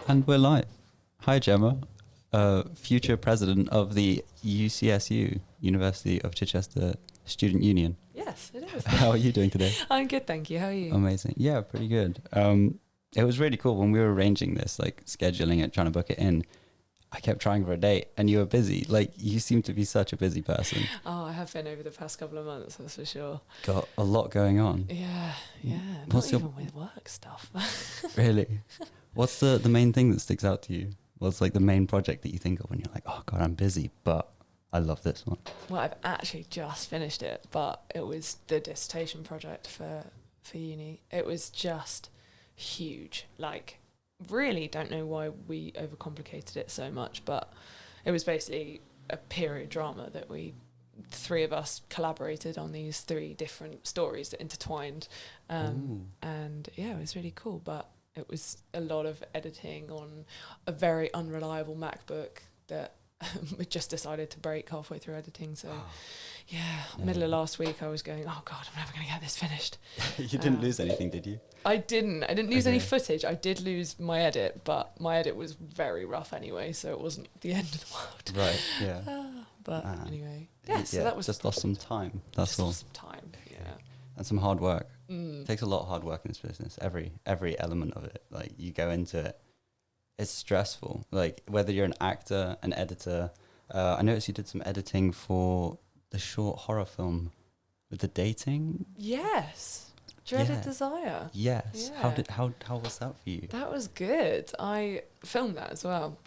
And we're live. Hi, Gemma, future president of the UCSU, University of Chichester Student Union. Yes, it is. How are you doing today? I'm good, thank you. How are you? Amazing. Yeah, pretty good. It was really cool when we were arranging this, like scheduling it, trying to book it in. I kept trying for a date and you were busy. Like, you seem to be such a busy person. Oh, I have been over the past couple of months, that's for sure. Got a lot going on. Yeah. What's Not even with work stuff. Really? What's the main thing that sticks out to you? What's like the main project that you think of when you're like, oh God, I'm busy, but I love this one? Well, I've actually just finished it, but it was the dissertation project for uni. It was just huge. Like, really don't know why we overcomplicated it so much, but it was basically a period drama that three of us collaborated on these three different stories that intertwined. And yeah, it was really cool, but it was a lot of editing on a very unreliable MacBook that we just decided to break halfway through editing. So middle of last week I was going, oh God, I'm never going to get this finished. You didn't lose anything, did you? I didn't lose any footage. I did lose my edit, but my edit was very rough anyway, so it wasn't the end of the world. Right, yeah. But anyway, so that was just lost some time. That's just all. lost some time, yeah. And some hard work. It takes a lot of hard work in this business. Every element of it. Like, you go into it, it's stressful. Like, whether you're an actor, an editor. I noticed you did some editing for the short horror film with the dating. Yes. Dreaded Desire. Yes. Yeah. How was that for you? That was good. I filmed that as well.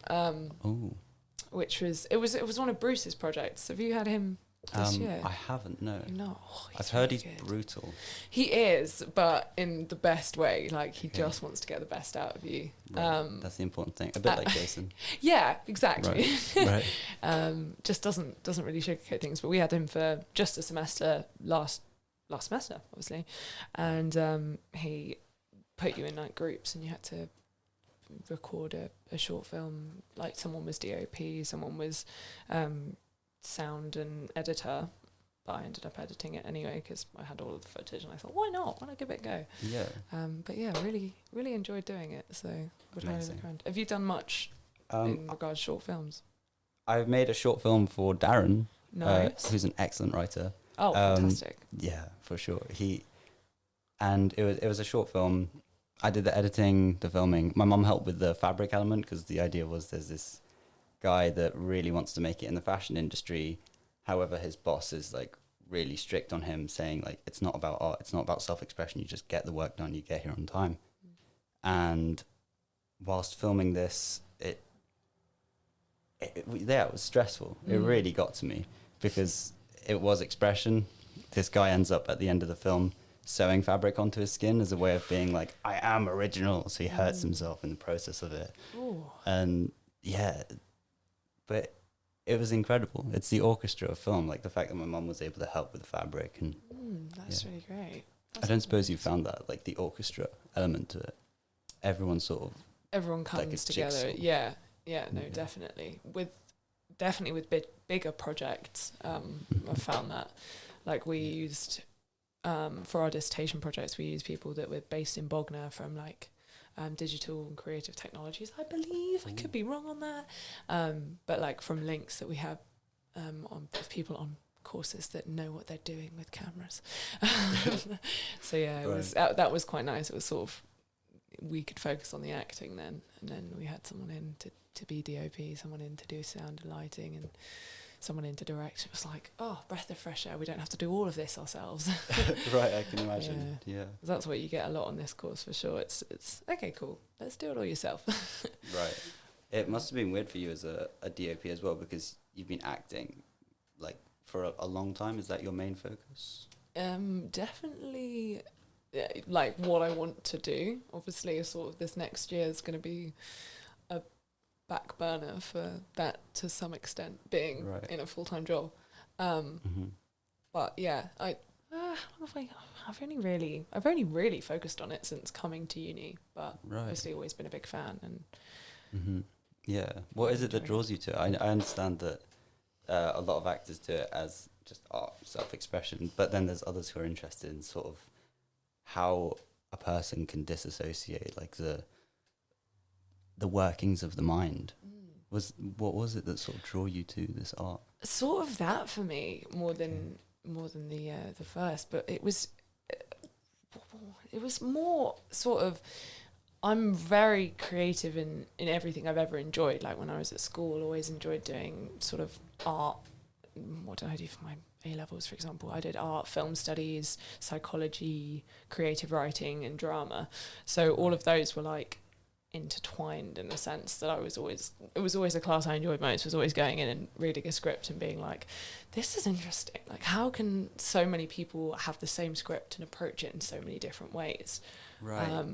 Which was it was one of Bruce's projects. Have you had him this year? I haven't, no. No. I've heard really he's good. brutal. He is, but in the best way. Like, he just wants to get the best out of you. Right. That's the important thing. A bit like Jason. Yeah, exactly. Right. Just doesn't really sugarcoat things. But we had him for just a semester last semester, obviously, and he put you in like groups, and you had to record a short film. Like, someone was DOP, someone was sound and editor, but I ended up editing it anyway because I had all of the footage, and I thought, why not give it a go? Yeah. But yeah, really enjoyed doing it, so would highly Amazing. recommend. Have you done much in regards to short films? I've made a short film for Darren, Nice. who's an excellent writer. Oh, fantastic. Yeah, for sure. It was a short film. I did the editing, the filming. My mum helped with the fabric element because the idea was there's this guy that really wants to make it in the fashion industry. However, his boss is like really strict on him, saying like, it's not about art, it's not about self-expression. You just get the work done, you get here on time. And whilst filming this, it was stressful. It really got to me because it was expression. This guy ends up at the end of the film sewing fabric onto his skin as a way of being like, I am original. So he hurts himself in the process of it. Ooh. And yeah, but it was incredible. It's the orchestra of film, like the fact that my mum was able to help with the fabric. And That's really great. I don't suppose you found that, like the orchestra element to it. Everyone Comes like a together. jigsaw. Yeah, no, definitely. With bigger projects, I've found that. Like, we used for our dissertation projects, we used people that were based in Bognor from like digital and creative technologies, I believe. I could be wrong on that, but like from links that we have on people on courses that know what they're doing with cameras. So yeah, it was that was quite nice. It was sort of, we could focus on the acting then, and then we had someone in to be DOP, someone in to do sound and lighting, and someone in to direct. It was like, oh, breath of fresh air. We don't have to do all of this ourselves. Right, I can imagine. Yeah. That's what you get a lot on this course for sure. It's okay, cool. Let's do it all yourself. Right. It must have been weird for you as a DOP as well, because you've been acting like for a long time. Is that your main focus? Definitely, like what I want to do. Obviously, sort of this next year is going to be a back burner for that to some extent, being in a full-time job. But yeah, I've only really focused on it since coming to uni, but obviously always been a big fan. And yeah, what is it that draws you to it? I understand that a lot of actors do it as just art, self-expression, but then there's others who are interested in sort of how a person can disassociate, like the the workings of the mind. What was it that sort of drew you to this art? Sort of that for me more than the first, but it was more sort of, I'm very creative in everything I've ever enjoyed. Like when I was at school, always enjoyed doing sort of art. What did I do for my A-levels, for example? I did art, film studies, psychology, creative writing and drama. So all of those were like intertwined in the sense that it was always a class I enjoyed most, was always going in and reading a script and being like, this is interesting. Like, how can so many people have the same script and approach it in so many different ways? Right.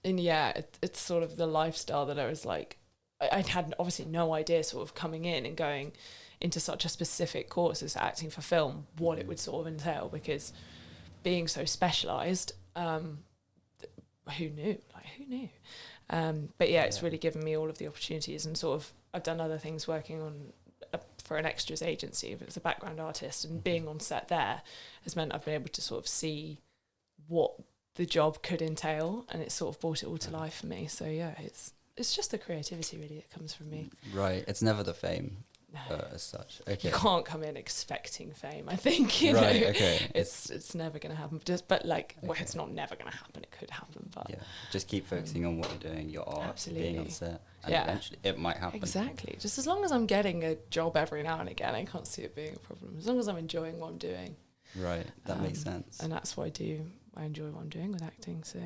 And yeah, it's sort of the lifestyle that I was like, I had obviously no idea sort of coming in and going into such a specific course as acting for film, what it would sort of entail, because being so specialised, who knew? But yeah, it's really given me all of the opportunities, and sort of I've done other things working on for an extras agency as a background artist, and being on set there has meant I've been able to sort of see what the job could entail, and it's sort of brought it all to life for me. So yeah, it's just the creativity really that comes from me. Right. It's never the fame as such. Okay. You can't come in expecting fame, I think. You right. know? Okay. It's never going to happen. But like, well, it's not never going to happen. It could happen. But yeah, just keep focusing on what you're doing, your art, absolutely. being on set, and eventually it might happen. Exactly. Just as long as I'm getting a job every now and again, I can't see it being a problem. As long as I'm enjoying what I'm doing. Right. That makes sense. And that's what I do. I enjoy what I'm doing with acting. So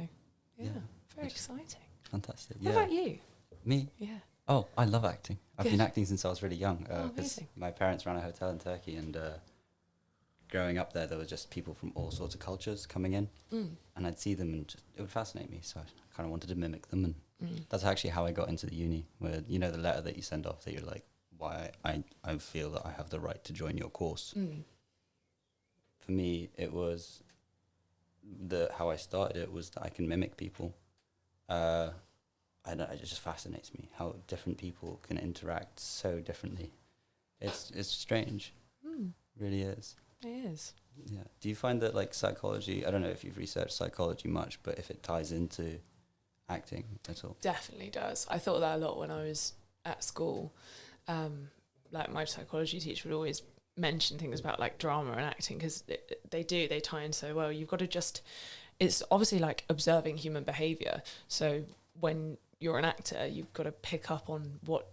yeah. Very exciting. Fantastic. What about you? Me? Yeah. Oh, I love acting. I've Good. been acting since I was really young. Because amazing. my parents ran a hotel in Turkey, and growing up there were just people from all sorts of cultures coming in, and I'd see them, and it would fascinate me. So I kind of wanted to mimic them, and that's actually how I got into the uni. Where the letter that you send off that you're like, why I feel that I have the right to join your course. For me, it was how I started it was that I can mimic people. It just fascinates me how different people can interact so differently. It's strange. Really is. It is. Yeah. Do you find that like psychology, I don't know if you've researched psychology much, but if it ties into acting at all? Definitely does. I thought that a lot when I was at school. Like my psychology teacher would always mention things about like drama and acting, because they tie in so well. You've got to it's obviously like observing human behaviour. So when you're an actor, you've got to pick up on what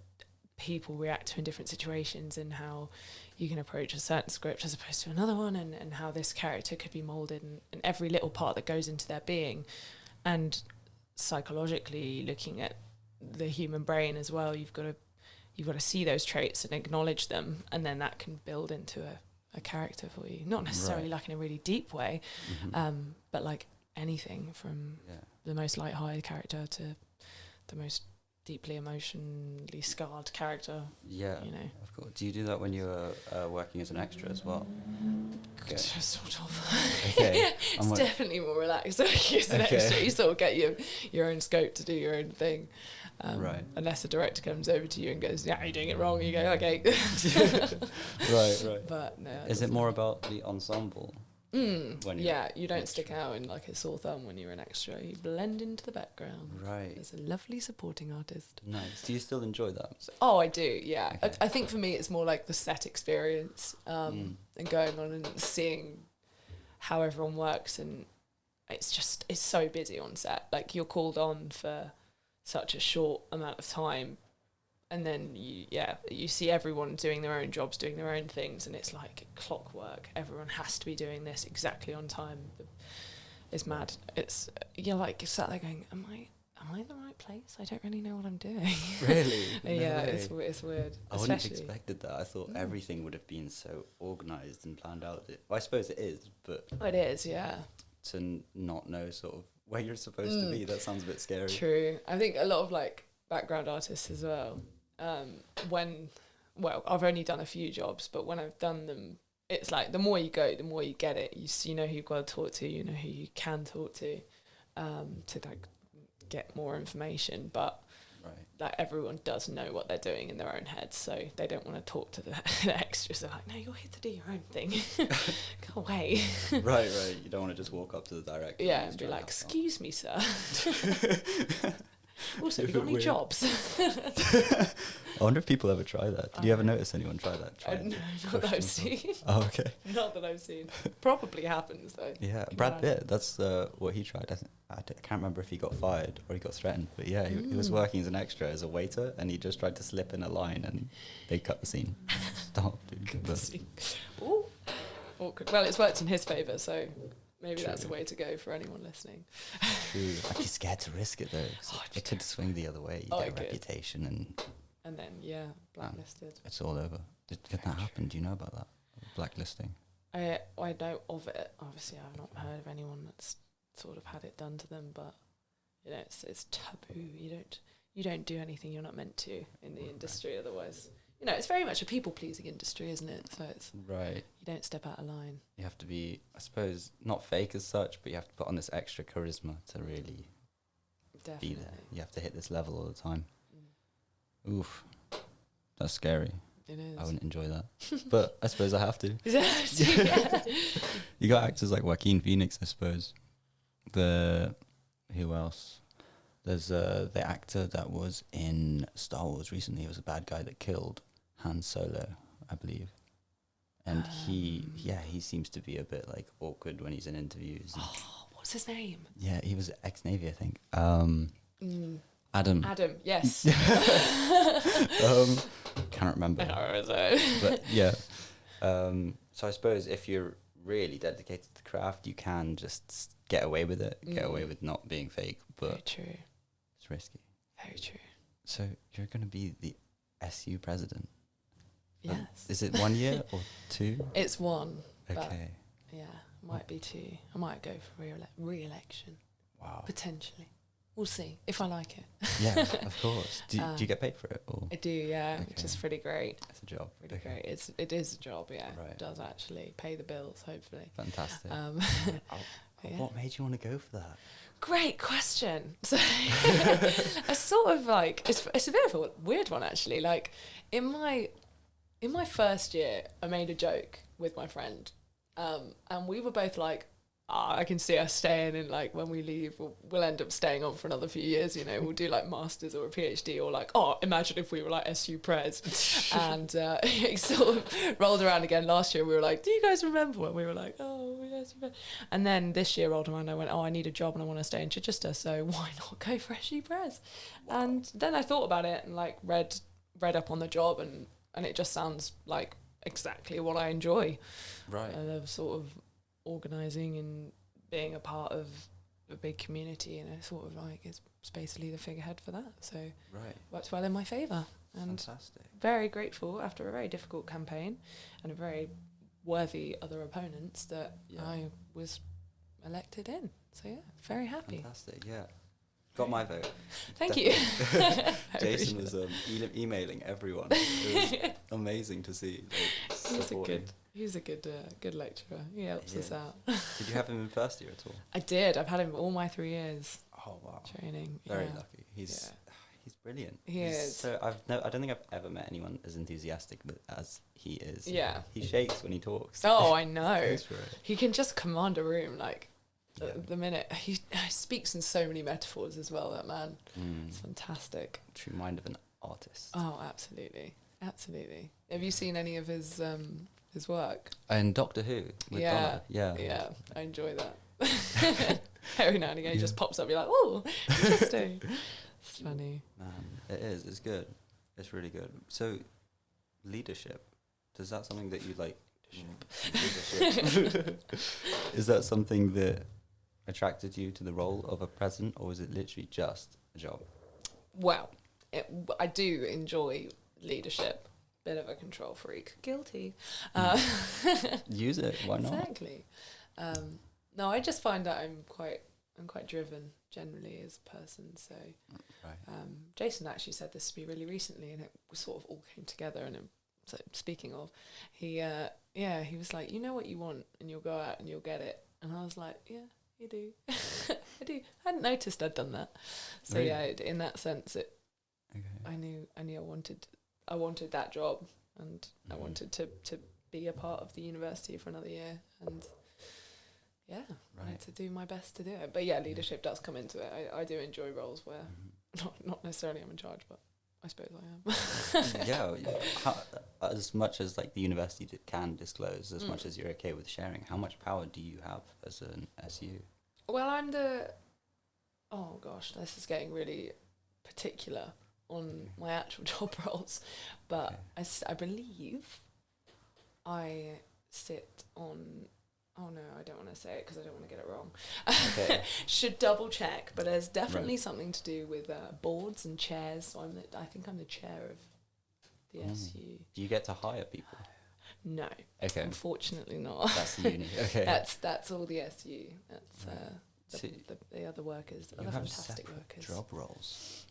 people react to in different situations, and how you can approach a certain script as opposed to another one, and how this character could be moulded, and every little part that goes into their being. And psychologically looking at the human brain as well, you've got to see those traits and acknowledge them, and then that can build into a character for you. Not necessarily like in a really deep way, but like anything from the most light-hearted character to the most deeply emotionally scarred character. Yeah, of course. Do you do that when you were working as an extra as well? Okay. Sort of. Okay. It's definitely more relaxed working as an extra. You sort of get your own scope to do your own thing. Right. Unless a director comes over to you and goes, yeah, you're doing it wrong. You go, okay. Right. But no. Is it more about the ensemble? You don't stick out in like a sore thumb when you're an extra. You blend into the background. Right. As a lovely supporting artist. Nice. Do you still enjoy that? Oh, I do, yeah. Okay. I think for me it's more like the set experience, and going on and seeing how everyone works, and it's so busy on set. Like you're called on for such a short amount of time, and then you see everyone doing their own jobs, doing their own things, and it's like clockwork. Everyone has to be doing this exactly on time. It's mad. You're like sat there going, am I in the right place? I don't really know what I'm doing. Really? It's weird. I wouldn't have expected that. I thought everything would have been so organised and planned out. Well, I suppose it is, but it is, yeah. To not know sort of where you're supposed to be, that sounds a bit scary. True. I think a lot of like background artists as well. I've only done a few jobs, but when I've done them, it's like the more you go, the more you get it. You know who you've got to talk to, you know who you can talk to like get more information. But like everyone does know what they're doing in their own heads, so they don't want to talk to the extras. They're like, no, you're here to do your own thing. Go away. Right. You don't want to just walk up to the director. Yeah, and be like, excuse me, sir. Also, have you got any Weird. jobs? I wonder if people ever try that. Did you ever notice anyone try that? No, not that I've seen. Oh, okay. Not that I've seen. Probably happens though. Yeah, Can Brad imagine. Pitt. That's what he tried. I can't remember if he got fired or he got threatened. But yeah, he was working as an extra, as a waiter, and he just tried to slip in a line, and they cut the scene. Stop, dude. But Ooh. Awkward. Well, it's worked in his favour, so maybe True. that's a way to go for anyone listening. true. I'd be scared to risk it though. 'Cause it could swing the other way. You Oh, get a it could. reputation, and And then, blacklisted. it's all over. Did that happen? Do you know about that? Blacklisting. I know of it. Obviously, I've not heard of anyone that's sort of had it done to them, but it's taboo. You don't do anything you're not meant to in the industry. Otherwise, it's very much a people pleasing industry, isn't it? So it's Right. you don't step out of line. You have to be, I suppose, not fake as such, but you have to put on this extra charisma to really Definitely. be there. You have to hit this level all the time. Oof. That's scary. It is. I wouldn't enjoy that. But I suppose I have to. Yeah. You got actors like Joaquin Phoenix, I suppose. Who else? There's the actor that was in Star Wars recently. He was a bad guy that killed Han Solo, I believe. And he seems to be a bit like awkward when he's in interviews. Oh, what's his name? Yeah, he was ex-Navy, I think. Adam. Adam. Yes. Can't remember. No, But yeah. So I suppose if you're really dedicated to the craft, you can just get away with it. Get away with not being fake. But Very true. it's risky. Very true. So you're going to be the SU president. Yes. Is it 1 year or 2? It's one. But Okay. yeah, might be 2. I might go for re-election. Wow. Potentially. We'll see if I like it. Yeah, of course. Do you get paid for it? Or I do, yeah, which Okay. is pretty great. it's a job? Pretty Okay. great. It is a job, yeah. Right. It does actually pay the bills, hopefully. Fantastic. Yeah. What made you want to go for that? Great question. So I sort of like it's a bit of a weird one actually. Like in my first year, I made a joke with my friend, and we were both like, I can see us staying in, like, when we leave, we'll end up staying on for another few years, we'll do, like, masters or a PhD, or, like, imagine if we were, like, SU Pres. And it sort of rolled around again last year. We were like, do you guys remember when we were like, SU Pres? And then this year rolled around, I went, I need a job and I want to stay in Chichester, so why not go for SU Pres? Wow. And then I thought about it and, like, read up on the job, and it just sounds like exactly what I enjoy. Right. I love sort of organising and being a part of a big community, sort of like it's basically the figurehead for that. So Right. worked well in my favour, and Fantastic. very grateful after a very difficult campaign and a very worthy other opponents that I was elected in. So yeah, very happy. Fantastic. Yeah. Got my vote. Thank you. Jason was emailing everyone. It was amazing to see. He's a good lecturer. He helps us out. Did you have him in first year at all? I did. I've had him all my 3 years. Oh wow. Training. Very yeah. lucky. He's brilliant. He is. So I don't think I've ever met anyone as enthusiastic as he is. Yeah. He shakes when he talks. Oh, I know. Goes for it. He can just command a room, like, the minute. He speaks in so many metaphors as well, that man. It's fantastic. True mind of an artist. Oh, absolutely. Absolutely. Have you seen any of his work? And Doctor Who with Donna. Yeah. Yeah, I enjoy that. Every now and again, he just pops up, you're like, oh, interesting. It's funny. Man, it is. It's good. It's really good. So, leadership. Is that something that you like? Leadership. Is that something that attracted you to the role of a president, or was it literally just a job? Well, I do enjoy leadership. Bit of a control freak. Guilty. Use it. Why not? Exactly. No, I just find that I'm quite driven generally as a person. So, Jason actually said this to me really recently, and it sort of all came together. And so speaking of, he was like, you know what you want, and you'll go out and you'll get it. And I was like, yeah, you do. I do. I hadn't noticed I'd done that. So Really? yeah, in that sense, I knew I wanted that job, and I wanted to be a part of the university for another year, and I had to do my best to do it. But yeah, leadership does come into it. I do enjoy roles where not necessarily I'm in charge, but I suppose I am. Yeah, as much as like the university can disclose, as much as you're okay with sharing, how much power do you have as an SU? Well, oh gosh, this is getting really particular on my actual job roles, but I believe I sit on, oh no, I don't want to say it because I don't want to get it wrong. Okay. Should double check, but there's definitely something to do with boards and chairs. So I think I'm the chair of the SU. Do you get to hire people? No. Okay. Unfortunately not. That's the uni. Okay. That's all the SU. That's the other workers, You other have fantastic separate workers. job roles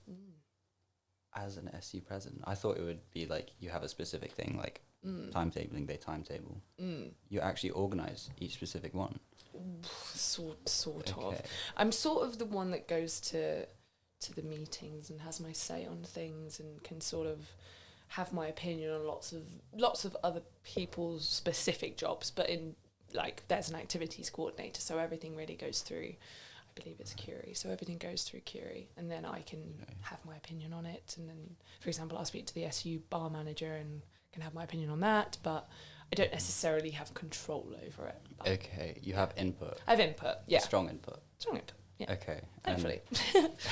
as an SU president. I thought it would be like you have a specific thing, like timetabling, they timetable. You actually organise each specific one. Sort of. I'm sort of the one that goes to the meetings and has my say on things and can sort of have my opinion on lots of other people's specific jobs, but in like there's an activities coordinator, so everything really goes through, I believe it's Curie, so everything goes through Curie, and then I can have my opinion on it, and then for example I'll speak to the SU bar manager and can have my opinion on that, but I don't necessarily have control over it. Okay, you have input. I have input, yeah. Strong input. Yeah. Okay. Hopefully.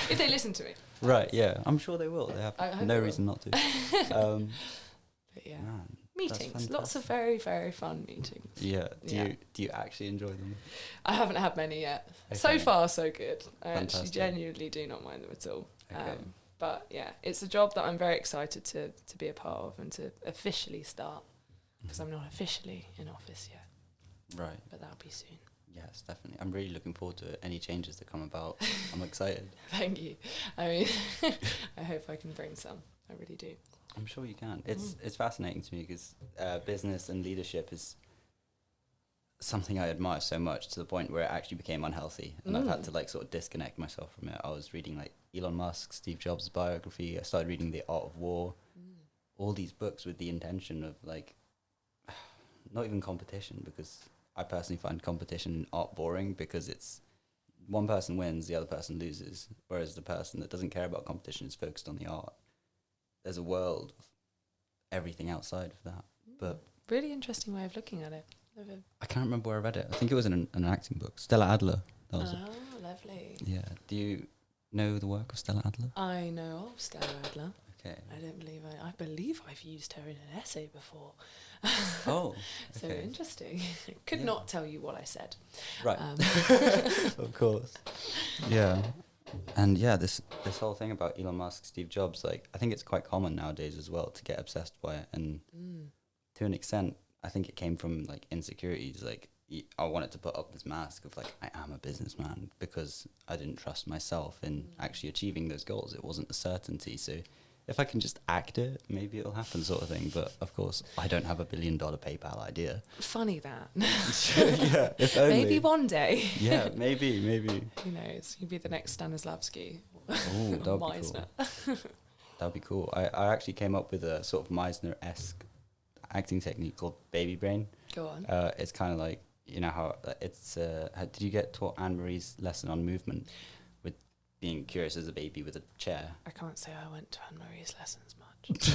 If they listen to me. Right, yeah. I'm sure they will. They have no reason not to. But yeah. Man, Meetings. Lots of very, very fun meetings. Yeah. Do you actually enjoy them? I haven't had many yet. Okay. So far, so good. I Fantastic. actually genuinely do not mind them at all. Okay. But yeah, it's a job that I'm very excited to be a part of and to officially start, because I'm not officially in office yet. Right. But that'll be soon. Yes, definitely. I'm really looking forward to it. Any changes that come about, I'm excited. Thank you. I mean, I hope I can bring some. I really do. I'm sure you can. It's fascinating to me because business and leadership is something I admire so much, to the point where it actually became unhealthy, and I've had to like sort of disconnect myself from it. I was reading like Elon Musk, Steve Jobs' biography. I started reading The Art of War. All these books with the intention of like not even competition, because I personally find competition in art boring, because it's one person wins, the other person loses, whereas the person that doesn't care about competition is focused on the art. There's a world of everything outside of that. But really interesting way of looking at it. I can't remember where I read it. I think it was in an acting book. Stella Adler. That was it. Lovely. Yeah. Do you know the work of Stella Adler? I know of Stella Adler. Okay. I believe I've used her in an essay before. Oh. So okay. interesting. Could not tell you what I said. Right. Of course. Yeah. And yeah, this whole thing about Elon Musk, Steve Jobs, like I think it's quite common nowadays as well to get obsessed by it, and to an extent, I think it came from like insecurities. Like I wanted to put up this mask of like I am a businessman, because I didn't trust myself in actually achieving those goals. It wasn't a certainty. So if I can just act it, maybe it'll happen, sort of thing. But of course, I don't have $1 billion PayPal idea. Funny that. Yeah, if only. Maybe one day. Yeah, maybe. Who knows? You'd be the next Stanislavski. Oh, that would be cool. That'd be cool. I actually came up with a sort of Meisner-esque acting technique called baby brain. Go on. It's kind of like, you know how it's did you get taught Anne-Marie's lesson on movement, with being curious as a baby with a chair? I can't say I went to Anne-Marie's lessons much.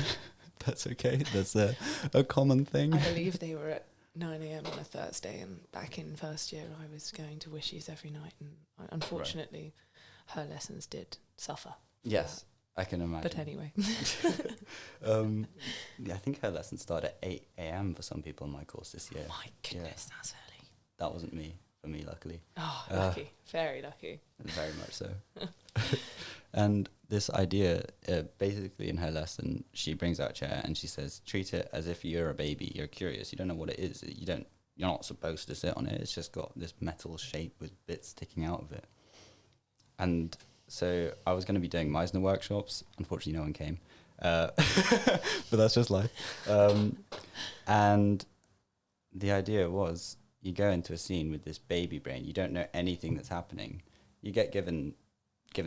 That's okay. That's a common thing. I believe they were at 9 a.m. on a Thursday, and back in first year I was going to Wishies every night, and unfortunately her lessons did suffer. Yes, I can imagine. But anyway. Yeah, I think her lessons start at 8 a.m. for some people in my course this year. My goodness, that's early. That wasn't me, for me, luckily. Oh, lucky. Very lucky. Very much so. And this idea, basically in her lesson, she brings out a chair and she says, treat it as if you're a baby. You're curious. You don't know what it is. You're not supposed to sit on it. It's just got this metal shape with bits sticking out of it. And so I was going to be doing Meisner workshops. Unfortunately, no one came. But that's just life. And the idea was, you go into a scene with this baby brain. You don't know anything that's happening. You get given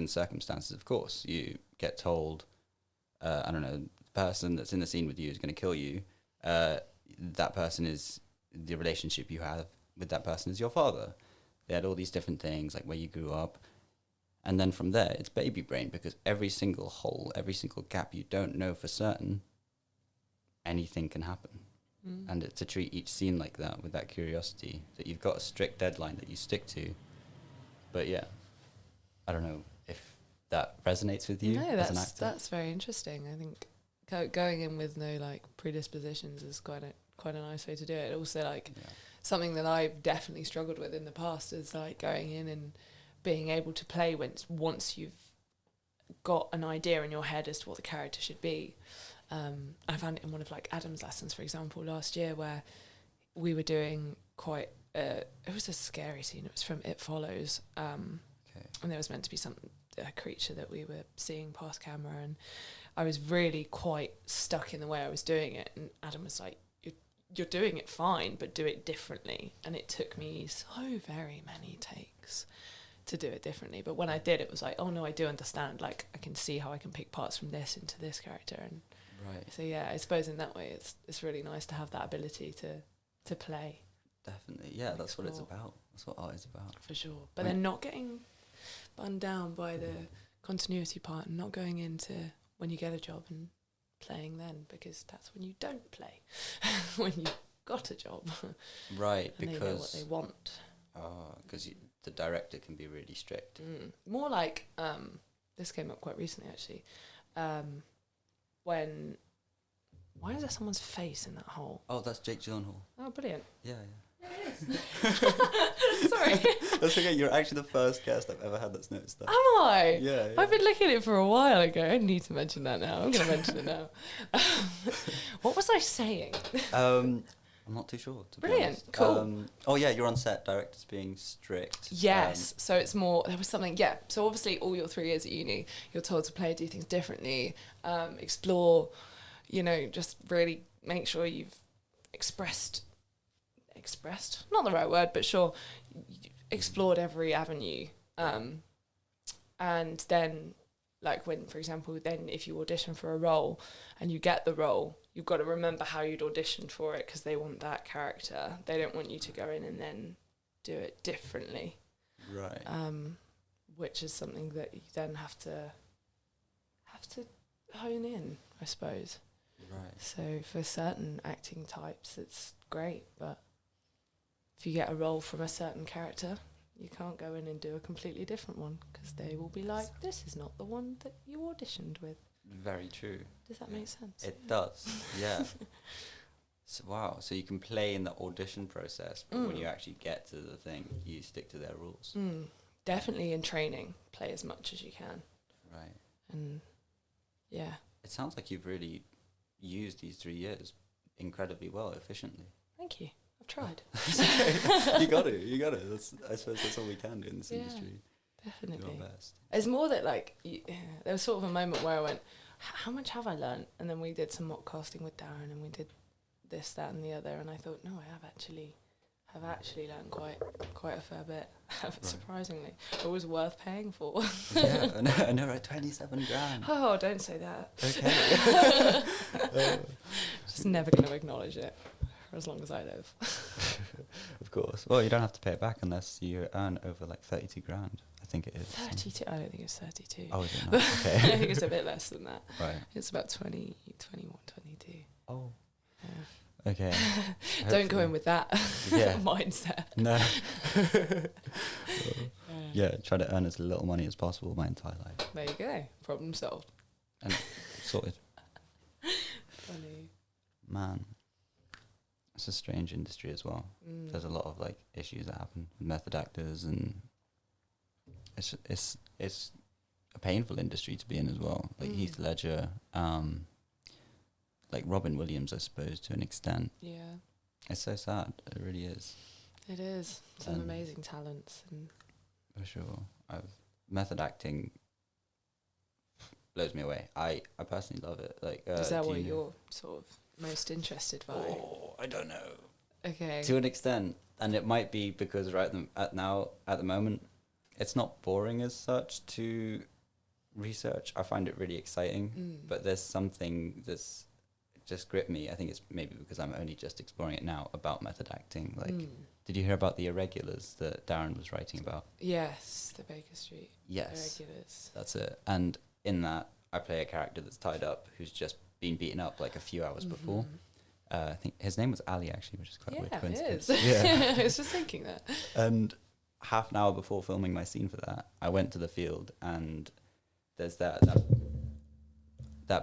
circumstances, of course. You get told, I don't know, the person that's in the scene with you is going to kill you. That person is, the relationship you have with that person is your father. They had all these different things, like where you grew up. And then from there, it's baby brain, because every single hole, every single gap you don't know for certain, anything can happen. And to treat each scene like that, with that curiosity, that you've got a strict deadline that you stick to. But yeah, I don't know if that resonates with you as an actor. That's very interesting. I think going in with no like predispositions is quite a nice way to do it. Also, like something that I've definitely struggled with in the past is like going in and being able to play once you've got an idea in your head as to what the character should be. I found it in one of like Adam's lessons, for example, last year, where we were doing quite it was a scary scene. It was from It Follows, and there was meant to be a creature that we were seeing past camera, and I was really quite stuck in the way I was doing it, and Adam was like, you're doing it fine, but do it differently. And it took me so very many takes to do it differently, but when I did, it was like, oh no, I do understand, like I can see how I can pick parts from this into this character. And so yeah, I suppose in that way it's really nice to have that ability to play. Definitely, yeah, that's what it's about. That's what art is about, for sure. But then not getting burned down by the continuity part, and not going into when you get a job and playing then, because that's when you don't play. When you've got a job, right? And because they know what they want. Because the director can be really strict. More like this came up quite recently actually. Why is there someone's face in that hole? Oh, that's Jake Gyllenhaal. Oh, brilliant. Yeah. Sorry. That's okay. You're actually the first guest I've ever had that's noticed that. Am I? Yeah. I've been looking at it for a while ago. I need to mention that now. I'm going to mention it now. What was I saying? I'm not too sure, to be honest. Cool. Oh yeah, you're on set. Directors being strict. Yes. So it's more. There was something. Yeah. So obviously, all your 3 years at uni, you're told to play, do things differently, explore. Just really make sure you've expressed, not the right word, but sure, explored every avenue. And then, like when, for example, then if you audition for a role and you get the role, you've got to remember how you'd auditioned for it, because they want that character. They don't want you to go in and then do it differently. Right. Which is something that you then have to hone in, I suppose. Right. So for certain acting types, it's great, but if you get a role from a certain character, you can't go in and do a completely different one, because they will be like, this is not the one that you auditioned with. Very true. Does that make sense? It does, yeah. So, wow, so you can play in the audition process, but when you actually get to the thing, you stick to their rules. Definitely in training, play as much as you can. Right. And yeah. It sounds like you've really used these 3 years incredibly well, efficiently. Thank you. I've tried. You got it. I suppose that's all we can do in this industry. Definitely. Your best. It's more that there was sort of a moment where I went, how much have I learned? And then we did some mock casting with Darren, and we did this, that, and the other. And I thought, no, I have actually learned quite a fair bit. Surprisingly, it was worth paying for. Yeah, I know, right? 27 grand. Oh, don't say that. Okay. Just never going to acknowledge it for as long as I live. Of course. Well, you don't have to pay it back unless you earn over like 32 grand. I think it is. 32? I don't think it's 32. Oh, is it not? Okay. I think it's a bit less than that. Right. It's about 20, 21, 22. Oh. Yeah. Okay. Don't go in with that mindset. No. Yeah, try to earn as little money as possible my entire life. There you go. Problem solved. And sorted. Funny. Man. It's a strange industry as well. There's a lot of like issues that happen with method actors, and it's a painful industry to be in as well. Like Heath Ledger, like Robin Williams, I suppose, to an extent. Yeah. It's so sad. It really is. It is. Some amazing talents. And for sure. Method acting blows me away. I personally love it. Like, is that what you're sort of most interested by? Oh, I don't know. Okay. To an extent. And it might be because at the moment, it's not boring as such to research. I find it really exciting. But there's something that's just gripped me. I think it's maybe because I'm only just exploring it now about method acting. Like, did you hear about the Irregulars that Darren was writing about? Yes, the Baker Street. Yes, Irregulars. that's it. And in that, I play a character that's tied up who's just been beaten up like a few hours before. I think his name was Ali, actually, which is quite a weird coincidence. It is. Yeah, I was just thinking that. And half an hour before filming my scene for that, I went to the field, and there's that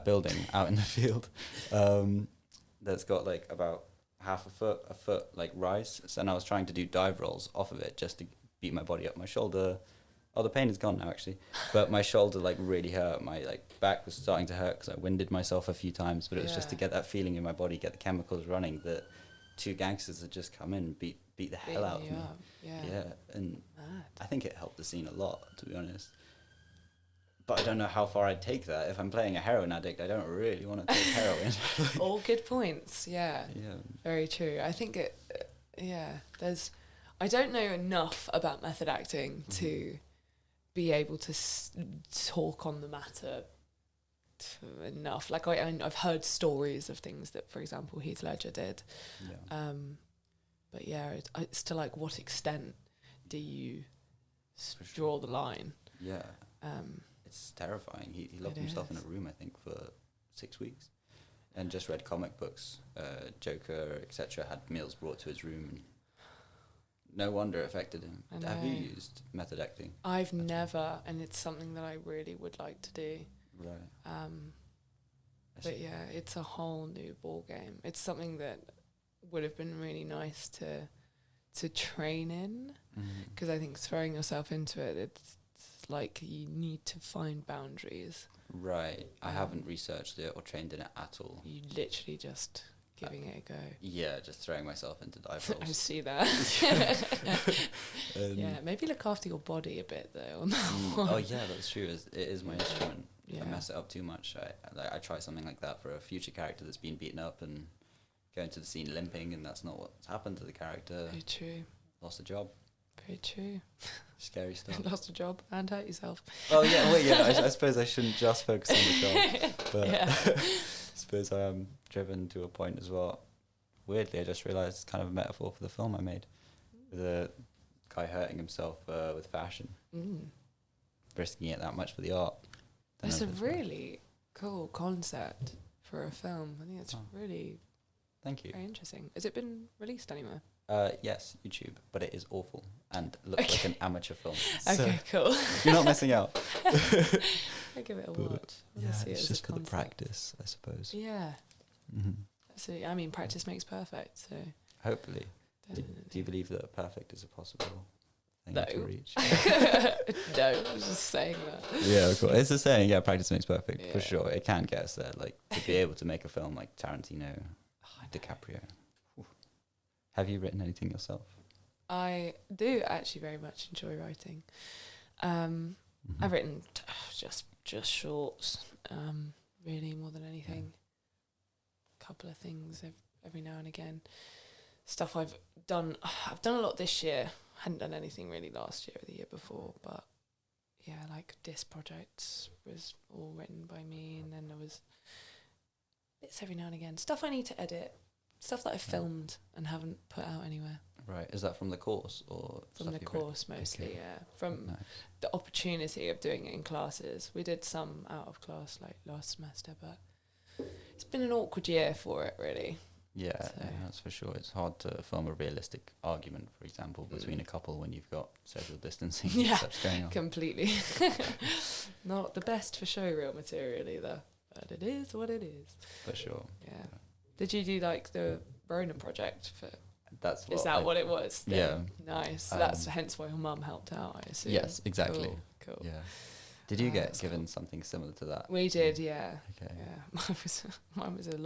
building out in the field that's got like about half a foot like rise. So, and I was trying to do dive rolls off of it just to beat my body up. My shoulder, the pain is gone now actually, but my shoulder like really hurt. My like back was starting to hurt because I winded myself a few times, but it was just to get that feeling in my body, get the chemicals running, that two gangsters had just come in and beat the hell out of me. Yeah, and I think it helped the scene a lot, to be honest. But I don't know how far I'd take that. If I'm playing a heroin addict, I don't really want to take heroin. All good points. Yeah. Yeah. Very true. I think I don't know enough about method acting to be able to talk on the matter enough. Like I've heard stories of things that, for example, Heath Ledger did. Yeah. But yeah, it's to like what extent do you draw the line? Yeah. It's terrifying. He locked himself in a room, I think, for 6 weeks, and just read comic books. Joker, etc., had meals brought to his room. And no wonder it affected him. Have you used method acting? I've never, and it's something that I really would like to do. Right. But yeah, it's a whole new ball game. It's something that would have been really nice to train in, because I think throwing yourself into it, it's like you need to find boundaries. Right. I haven't researched it or trained in it at all. You literally just giving it a go. Yeah, just throwing myself into dive rolls. I see that. Yeah, maybe look after your body a bit though. Oh yeah, that's true. It is my instrument. Yeah. If I mess it up too much, I try something like that for a future character that's been beaten up and go into the scene limping, and that's not what's happened to the character. Very true. Lost a job. Very true. Scary stuff. Lost a job and hurt yourself. Oh yeah, well yeah. I suppose I shouldn't just focus on the job, but I suppose I am driven to a point as well. Weirdly, I just realised it's kind of a metaphor for the film I made, with a guy hurting himself with fashion, risking it that much for the art. It's a really cool concept for a film. I think it's really thank you. Very interesting. Has it been released anywhere? Yes, YouTube, but it is awful and looks like an amateur film. Okay, cool. You're not missing out. I'll give it a watch. Yeah, it's just for the practice, I suppose. Yeah. Absolutely. I mean, practice makes perfect, so... Hopefully. Do you believe that perfect is a possible thing to reach? No, I was just saying that. Yeah, of course. It's a saying, yeah, practice makes perfect, for sure. It can get us there, like, to be able to make a film like Tarantino, DiCaprio. Have you written anything yourself? I do actually very much enjoy writing. I've written just shorts, really, more than anything. Couple of things every now and again. Stuff I've done a lot this year. Hadn't done anything really last year or the year before, but yeah, like disc projects was all written by me, and then there was bits every now and again. Stuff I need to edit. Stuff that I filmed and haven't put out anywhere. Right. Is that from the course or from the course mostly? Yeah. From the opportunity of doing it in classes. We did some out of class like last semester, but it's been an awkward year for it, really. Yeah, that's for sure. It's hard to film a realistic argument, for example, between a couple when you've got social distancing steps going on. Completely. Not the best for showreel material either, but it is what it is. For sure. Yeah. Did you do like the Rona project for? That's what is that what it was? Then? Yeah. Nice. That's hence why your mum helped out, I assume. Yes, exactly. Cool. Yeah. Did you get given something similar to that? We did, yeah. Okay. Yeah. Mine was a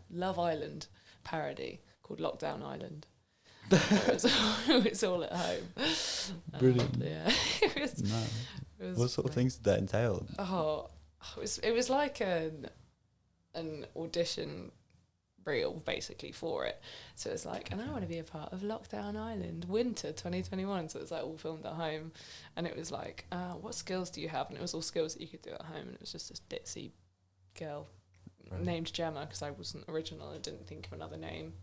Love Island parody called Lockdown Island. it was all at home. Brilliant. Yeah. It was what sort of things did that entail? It was like an audition reel basically for it. So it's like, and I want to be a part of Lockdown Island winter 2021. So it's like all filmed at home, and it was like, what skills do you have? And it was all skills that you could do at home, and it was just this ditzy girl named Gemma because I wasn't original. I didn't think of another name.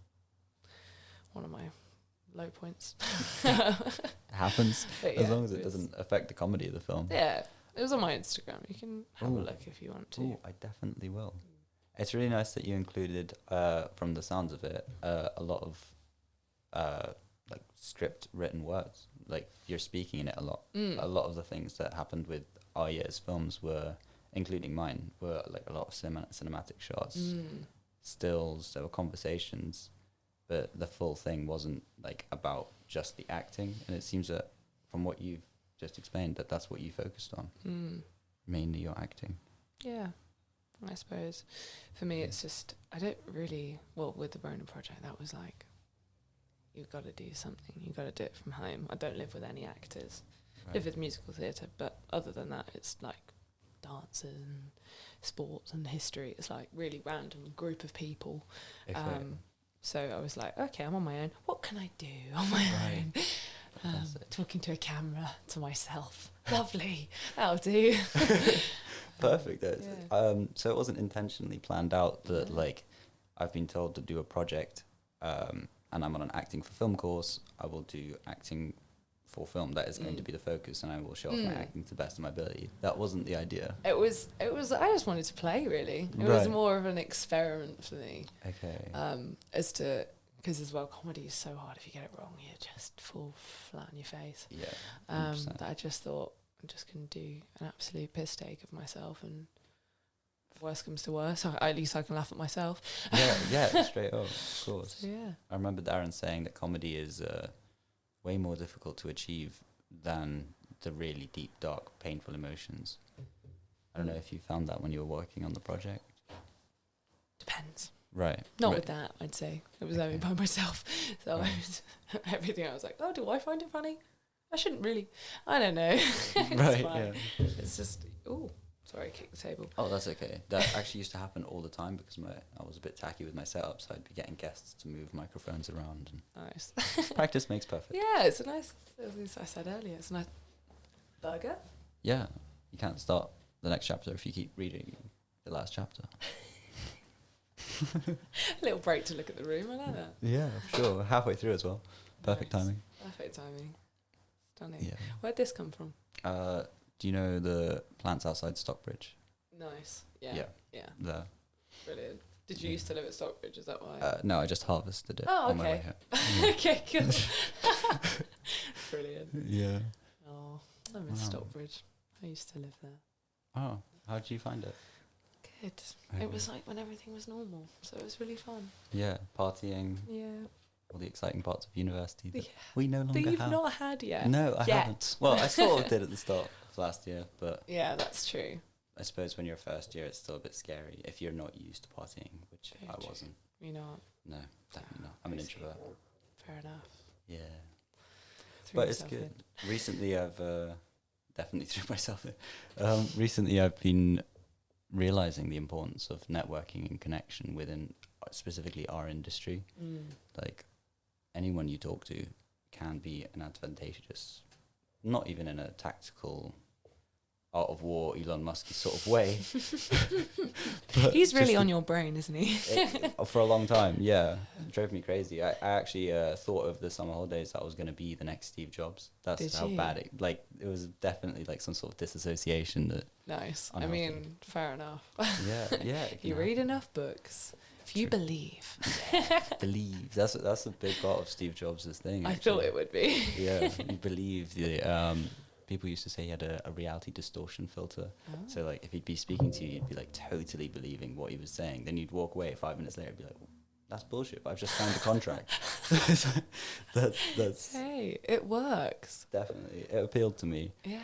One of my low points. It happens. But as long as it doesn't affect the comedy of the film. Yeah, it was on my Instagram. You can have a look if you want to. I definitely will. It's really nice that you included, from the sounds of it, a lot of like script written words. Like you're speaking in it a lot. A lot of the things that happened with our year's films were, including mine, were like a lot of cinematic shots, stills. There were conversations, but the full thing wasn't like about just the acting. And it seems that from what you've just explained, that that's what you focused on, mainly your acting. Yeah, I suppose. For me, it's just, I don't really, well, with the Rona project, that was like, you've got to do something. You've got to do it from home. I don't live with any actors. Right. Live with musical theatre, but other than that, it's like dances and sports and history. It's like really random group of people. So I was like, okay, I'm on my own. What can I do on my own? Talking to a camera to myself. Lovely. That'll do. Perfect. Yeah. So it wasn't intentionally planned out that like I've been told to do a project and I'm on an acting for film course. I will do acting for film. That is going to be the focus, and I will show off my acting to the best of my ability. That wasn't the idea. It was. I just wanted to play. Really, it was more of an experiment for me. Okay. As to, because as well, comedy is so hard. If you get it wrong, you just fall flat on your face. Yeah. That I just thought I just can do an absolute piss take of myself, and worst comes to worst, at least I can laugh at myself. Yeah, straight up, of course. So, yeah. I remember Darren saying that comedy is way more difficult to achieve than the really deep, dark, painful emotions. I don't know if you found that when you were working on the project. Depends. Right. Not with that, I'd say. It was only by myself. So everything I was like, oh, do I find it funny? I shouldn't really. I don't know. It's right, fine. yeah. It's just, sorry, I kicked the table. Oh, that's okay. That actually used to happen all the time because I was a bit tacky with my setup, so I'd be getting guests to move microphones around. And Nice. practice makes perfect. Yeah, it's a nice, as I said earlier, it's a nice burger. Yeah. You can't start the next chapter if you keep reading the last chapter. A little break to look at the room, I like that. Yeah, sure. Halfway through as well. Perfect Nice. timing. Perfect timing. Stunning. Yeah. Where'd this come from? Do you know the plants outside Stockbridge? Nice. Yeah. There. Brilliant. Did you used to live at Stockbridge? Is that why? No, I just harvested it Oh, on my way okay. here. Okay, good. Brilliant. Yeah. Oh, I miss Stockbridge. I used to live there. Oh, how did you find it? Good. Okay. It was like when everything was normal, so it was really fun. Yeah, partying, Yeah. all the exciting parts of university that Yeah. we no longer That you've have. not had yet. No, I Yet. haven't. Well, I sort of did at the start of last year, but Yeah, that's true. I suppose when you're first year, it's still a bit scary if you're not used to partying, which Very I true. wasn't. You know, No, definitely not. I'm an Crazy. introvert. fair enough. Yeah. Threw But it's yourself good. in. Recently, I've definitely threw myself in. Recently, I've been realizing the importance of networking and connection within specifically our industry. Like anyone you talk to can be an advantageous, not even in a tactical art of war Elon Musk sort of way. But He's really just on your brain, isn't he? for a long time, yeah. It drove me crazy. I actually thought of the summer holidays that I was going to be the next Steve Jobs. That's Did how you? bad it was definitely like some sort of disassociation that Nice. I Unhealthy. mean, fair enough. yeah it can You read enough books. If you True. believe. believe. That's a big part of Steve Jobs' thing. I actually. thought it would be. Yeah, you believe the people used to say he had a reality distortion filter. Oh. So like if he'd be speaking to you, you'd be like totally believing what he was saying. Then you'd walk away 5 minutes later and be like, well, that's bullshit. But I've just signed a contract. that's Hey, it works. definitely, it appealed to me. Yeah.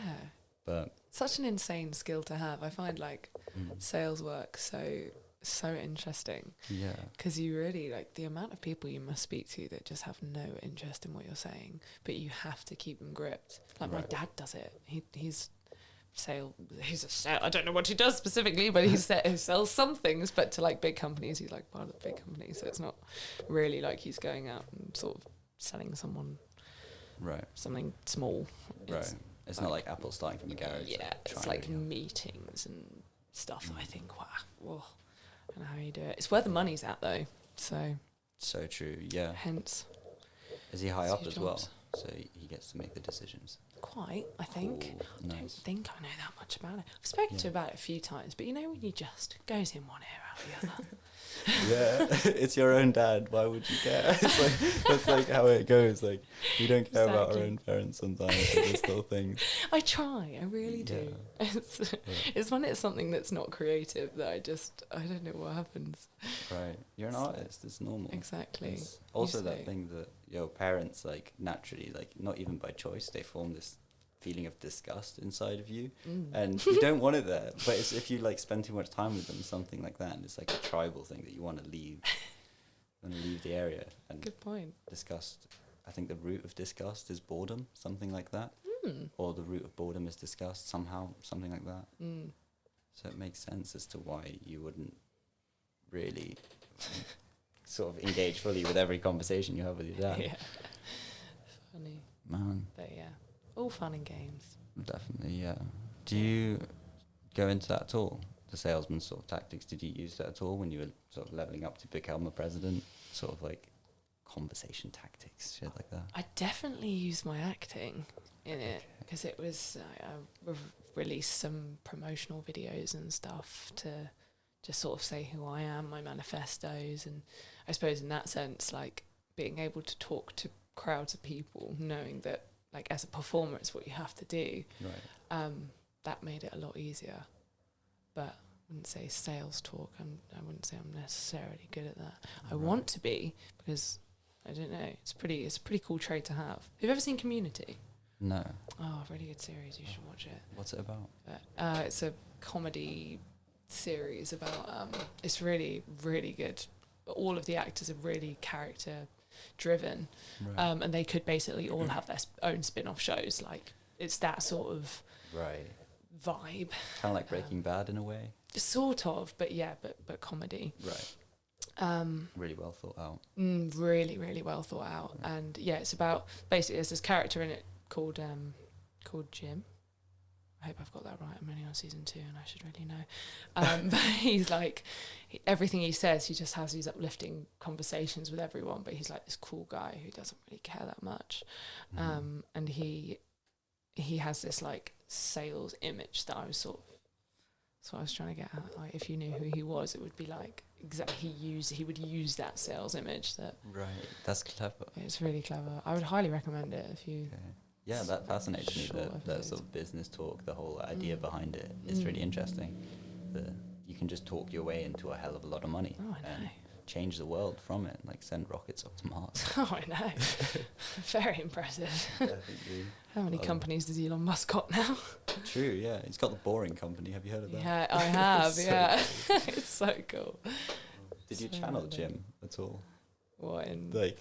But Such an insane skill to have. I find like sales work so interesting yeah, because you really like the amount of people you must speak to that just have no interest in what you're saying, but you have to keep them gripped. Like my Right. dad does it. He's a sale. I don't know what he does specifically, but he sells some things, but to like big companies, he's like part of the big companies. So it's not really like he's going out and sort of selling someone right, something small. right. It's not like Apple starting from the garage. Yeah, it's trying like really hard. meetings and stuff. I think, wow, and how you do it. It's where the money's at, though. So true. Yeah. hence, Is he high it's up your as well? jobs. So he gets to make the decisions. Quite, I think. Ooh, I don't nice. think I know that much about it. I've spoken to Yeah. him about it a few times, but you know when you just goes in one ear out the other. Yeah, it's your own dad. Why would you care? That's like how it goes. Like we don't care about our Exactly. own parents sometimes. For this little thing. I try, I really do. It's when it's something that's not creative that I don't know what happens. Right, you're an artist. It's normal. Exactly. It's also You that say. thing that your parents like naturally, like not even by choice, they form this feeling of disgust inside of you, and you don't want it there. But it's if you like spend too much time with them, something like that, and it's like a tribal thing that you want to leave. You want to leave the area. And Good point. disgust. I think the root of disgust is boredom, something like that. Or the root of boredom is disgust, somehow, something like that. So it makes sense as to why you wouldn't really sort of engage fully with every conversation you have with your dad. Yeah. Funny. Man, But yeah, all fun and games. definitely, yeah. Do you go into that at all? The salesman sort of tactics, did you use that at all when you were sort of leveling up to become a president? Sort of like conversation tactics, shit like that? I definitely used my acting in it because it was released some promotional videos and stuff to just sort of say who I am, my manifestos, and I suppose in that sense, like being able to talk to crowds of people, knowing that like as a performer, it's what you have to do. Right. That made it a lot easier. But I wouldn't say sales talk. I wouldn't say I'm necessarily good at that. I want to be because I don't know. It's a pretty cool trait to have. Have you ever seen Community? No. Oh, really good series. You should watch it. What's it about? It's a comedy series about. It's really, really good. All of the actors are really character driven, Right. and they could basically all have their own spin-off shows. Like it's that sort of Right. vibe, Kind of like Breaking Bad in a way. sort of. But yeah, but comedy. Right. Really well thought out. Really, really well thought out. And yeah, it's about basically there's this character in it called Jim. I hope I've got that right. I'm only on season 2 and I should really know. But he's like, everything he says, he just has these uplifting conversations with everyone. But he's like this cool guy who doesn't really care that much. And he has this like sales image that I was sort of, that's what I was trying to get at. Like if you knew who he was, it would be like exactly he would use that sales image. That Right. That's clever. it's really clever. I would highly recommend it if you. Okay. Yeah, that fascinates me. Sure, That sort of business talk, the whole idea behind it is really interesting. You can just talk your way into a hell of a lot of money Oh, I and know. change the world from it, like send rockets up to Mars. Oh, I know. Very impressive. Definitely. How many companies does Elon Musk got now? True, yeah. He's got the Boring Company. Have you heard of that? Yeah, I have. So Yeah, it's so cool. Did you So channel random. Jim at all? What in? Like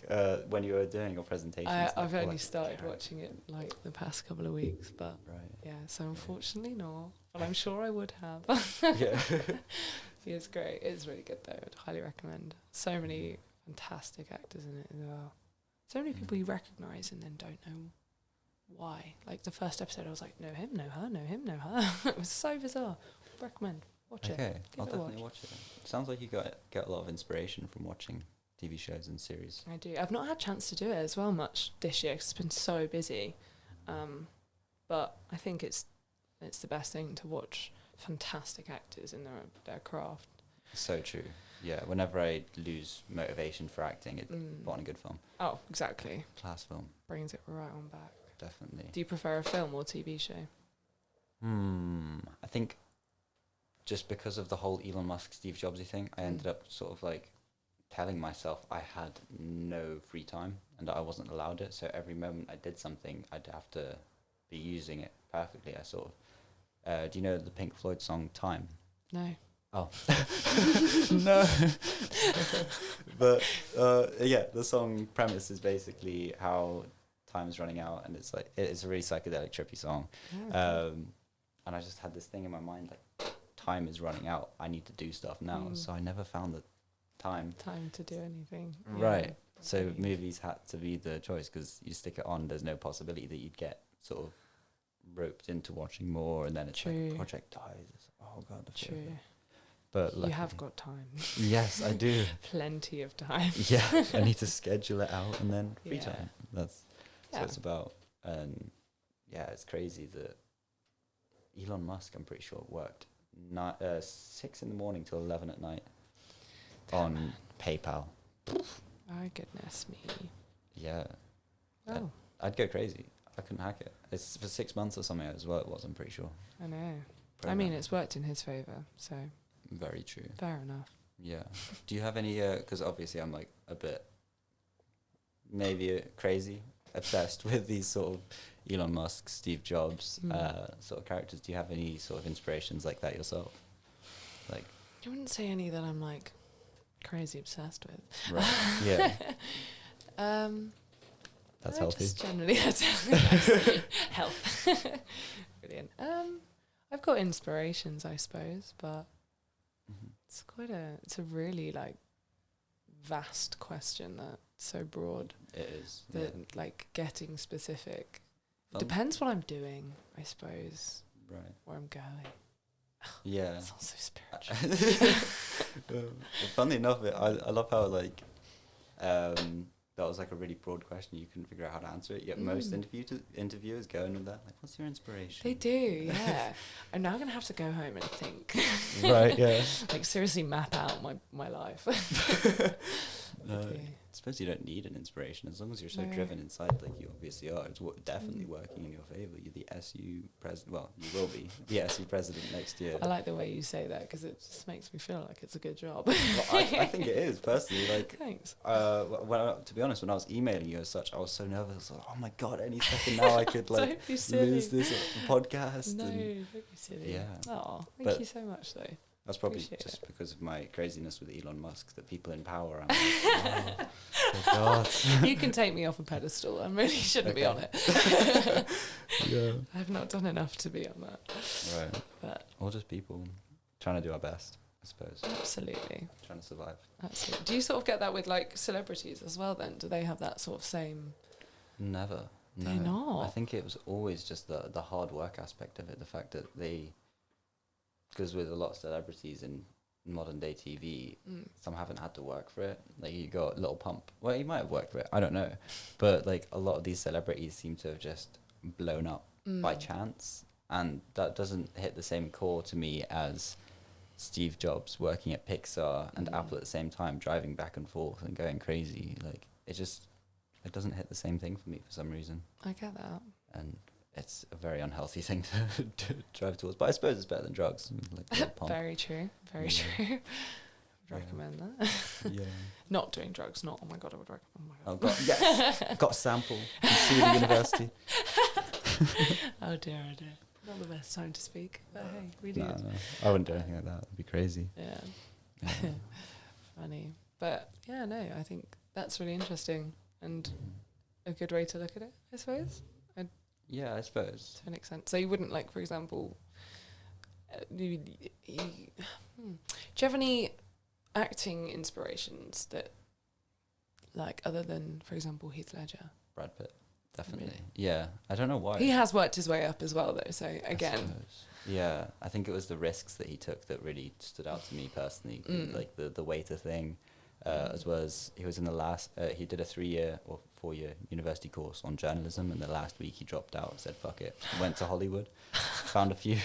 when you were doing your presentation? I've only started watching it like the past couple of weeks, but Right. yeah. So unfortunately, no. But I'm sure I would have. Yeah. It's great. It's really good though. I'd highly recommend. So many fantastic actors in it as well. So many people you recognise and then don't know why. Like the first episode, I was like, know him, know her, know him, know her. It was so bizarre. Recommend. Watch it. Okay, I'll Give it a definitely watch it. Sounds like you get a lot of inspiration from watching TV shows and series. I do. I've not had a chance to do it as well much this year 'cause it's been so busy. But I think it's the best thing to watch fantastic actors in their craft. So true. Yeah, whenever I lose motivation for acting, it's on a good film. Oh, exactly. Class film, Brings it right on back. definitely. Do you prefer a film or TV show? I think just because of the whole Elon Musk, Steve Jobsy thing, I ended up sort of like telling myself I had no free time and I wasn't allowed it. So every moment I did something, I'd have to be using it perfectly. I sort of, do you know the Pink Floyd song Time? No. Oh. No. But yeah, the song premise is basically how time's running out, and it's like it's a really psychedelic, trippy song. And I just had this thing in my mind like time is running out. I need to do stuff now. So I never found the time. Time to do anything. Right. Yeah, So really. movies had to be the choice because you stick it on. There's no possibility that you'd get sort of roped into watching more, and then it's True. like project dies. It's like, oh god. I feel True. bad. But You have got time. Yes, I do. Plenty of time. Yeah, I need to schedule it out and then free Yeah. time. That's so it's about. Yeah, it's crazy that Elon Musk, I'm pretty sure, worked 6 in the morning till 11 at night on PayPal. Oh, goodness me. Yeah. Oh, I'd go crazy. I couldn't hack it. It's for 6 months or something as well, it was, I'm pretty sure. I know. I Program. mean, it's worked in his favour, so Very true. fair enough. Yeah. Do you have any, because obviously I'm like a bit, maybe crazy, obsessed with these sort of Elon Musk, Steve Jobs sort of characters. Do you have any sort of inspirations like that yourself? Like, I wouldn't say any that I'm like crazy obsessed with. right. Yeah. That's healthy. Just generally, that's health. Brilliant. I've got inspirations, I suppose, but it's a really like vast question that's so broad. It is. That like getting specific Depends depends what I'm doing, I suppose. Right. Where I'm going. Yeah. It's all so spiritual. Funnily enough, I love how like that was like a really broad question. You couldn't figure out how to answer it. Yet most interviewers go in with that. Like, what's your inspiration? They do, yeah. I'm now gonna have to go home and think. Right. Yeah. Like seriously map out my life. I suppose you don't need an inspiration as long as you're so No. driven inside, like you obviously are. It's definitely working in your favour. You're the SU president. Well, you will be the SU president next year. I like the way you say that because it just makes me feel like it's a good job. Well, I think it is personally. Like, thanks. to be honest, when I was emailing you as such, I was so nervous. Like, oh my god, any second now I could like Don't be silly. lose this podcast. No, and don't be silly. Yeah. Oh, thank But- you so much though. that's probably Appreciate just it. because of my craziness with Elon Musk. That people in power. I'm like, oh, thank God. You can take me off a pedestal. I really shouldn't be on it. Yeah. I've not done enough to be on that. Right. But Or just people trying to do our best, I suppose. absolutely. Trying to survive. Absolutely. Do you sort of get that with like celebrities as well then? Do they have that sort of same? Never. Do No. they not? I think it was always just the hard work aspect of it. The fact that because with a lot of celebrities in modern day TV, some haven't had to work for it. Like you got Little Pump. Well, he might have worked for it. I don't know. But like a lot of these celebrities seem to have just blown up by chance. And that doesn't hit the same core to me as Steve Jobs working at Pixar and Apple at the same time, driving back and forth and going crazy. Like it doesn't hit the same thing for me for some reason. I get that. And it's a very unhealthy thing to drive towards. But I suppose it's better than drugs. Like Little Pump. Very true. Very Yeah. true. Would Yeah. recommend that. Yeah. Not doing drugs. Not. Oh my god. I would recommend. Oh my Oh, god. yes. Got a sample. Can sue the university. Oh dear. Oh dear. Not the best time to speak. But hey, we did. No, I wouldn't do anything like that. It'd be crazy. Yeah. Yeah. Funny. But yeah, no. I think that's really interesting and a good way to look at it, I suppose. Yeah, I suppose. To an extent. So you wouldn't like, for example, do you have any acting inspirations that, like, other than, for example, Heath Ledger? Brad Pitt. Definitely. Really? Yeah. I don't know why. He has worked his way up as well, though. So I again, suppose. Yeah. I think it was the risks that he took that really stood out to me personally. Like the waiter thing. As well as he was in the last, he did a 3-year or 4-year university course on journalism, and the last week he dropped out, said fuck it, went to Hollywood, found a few.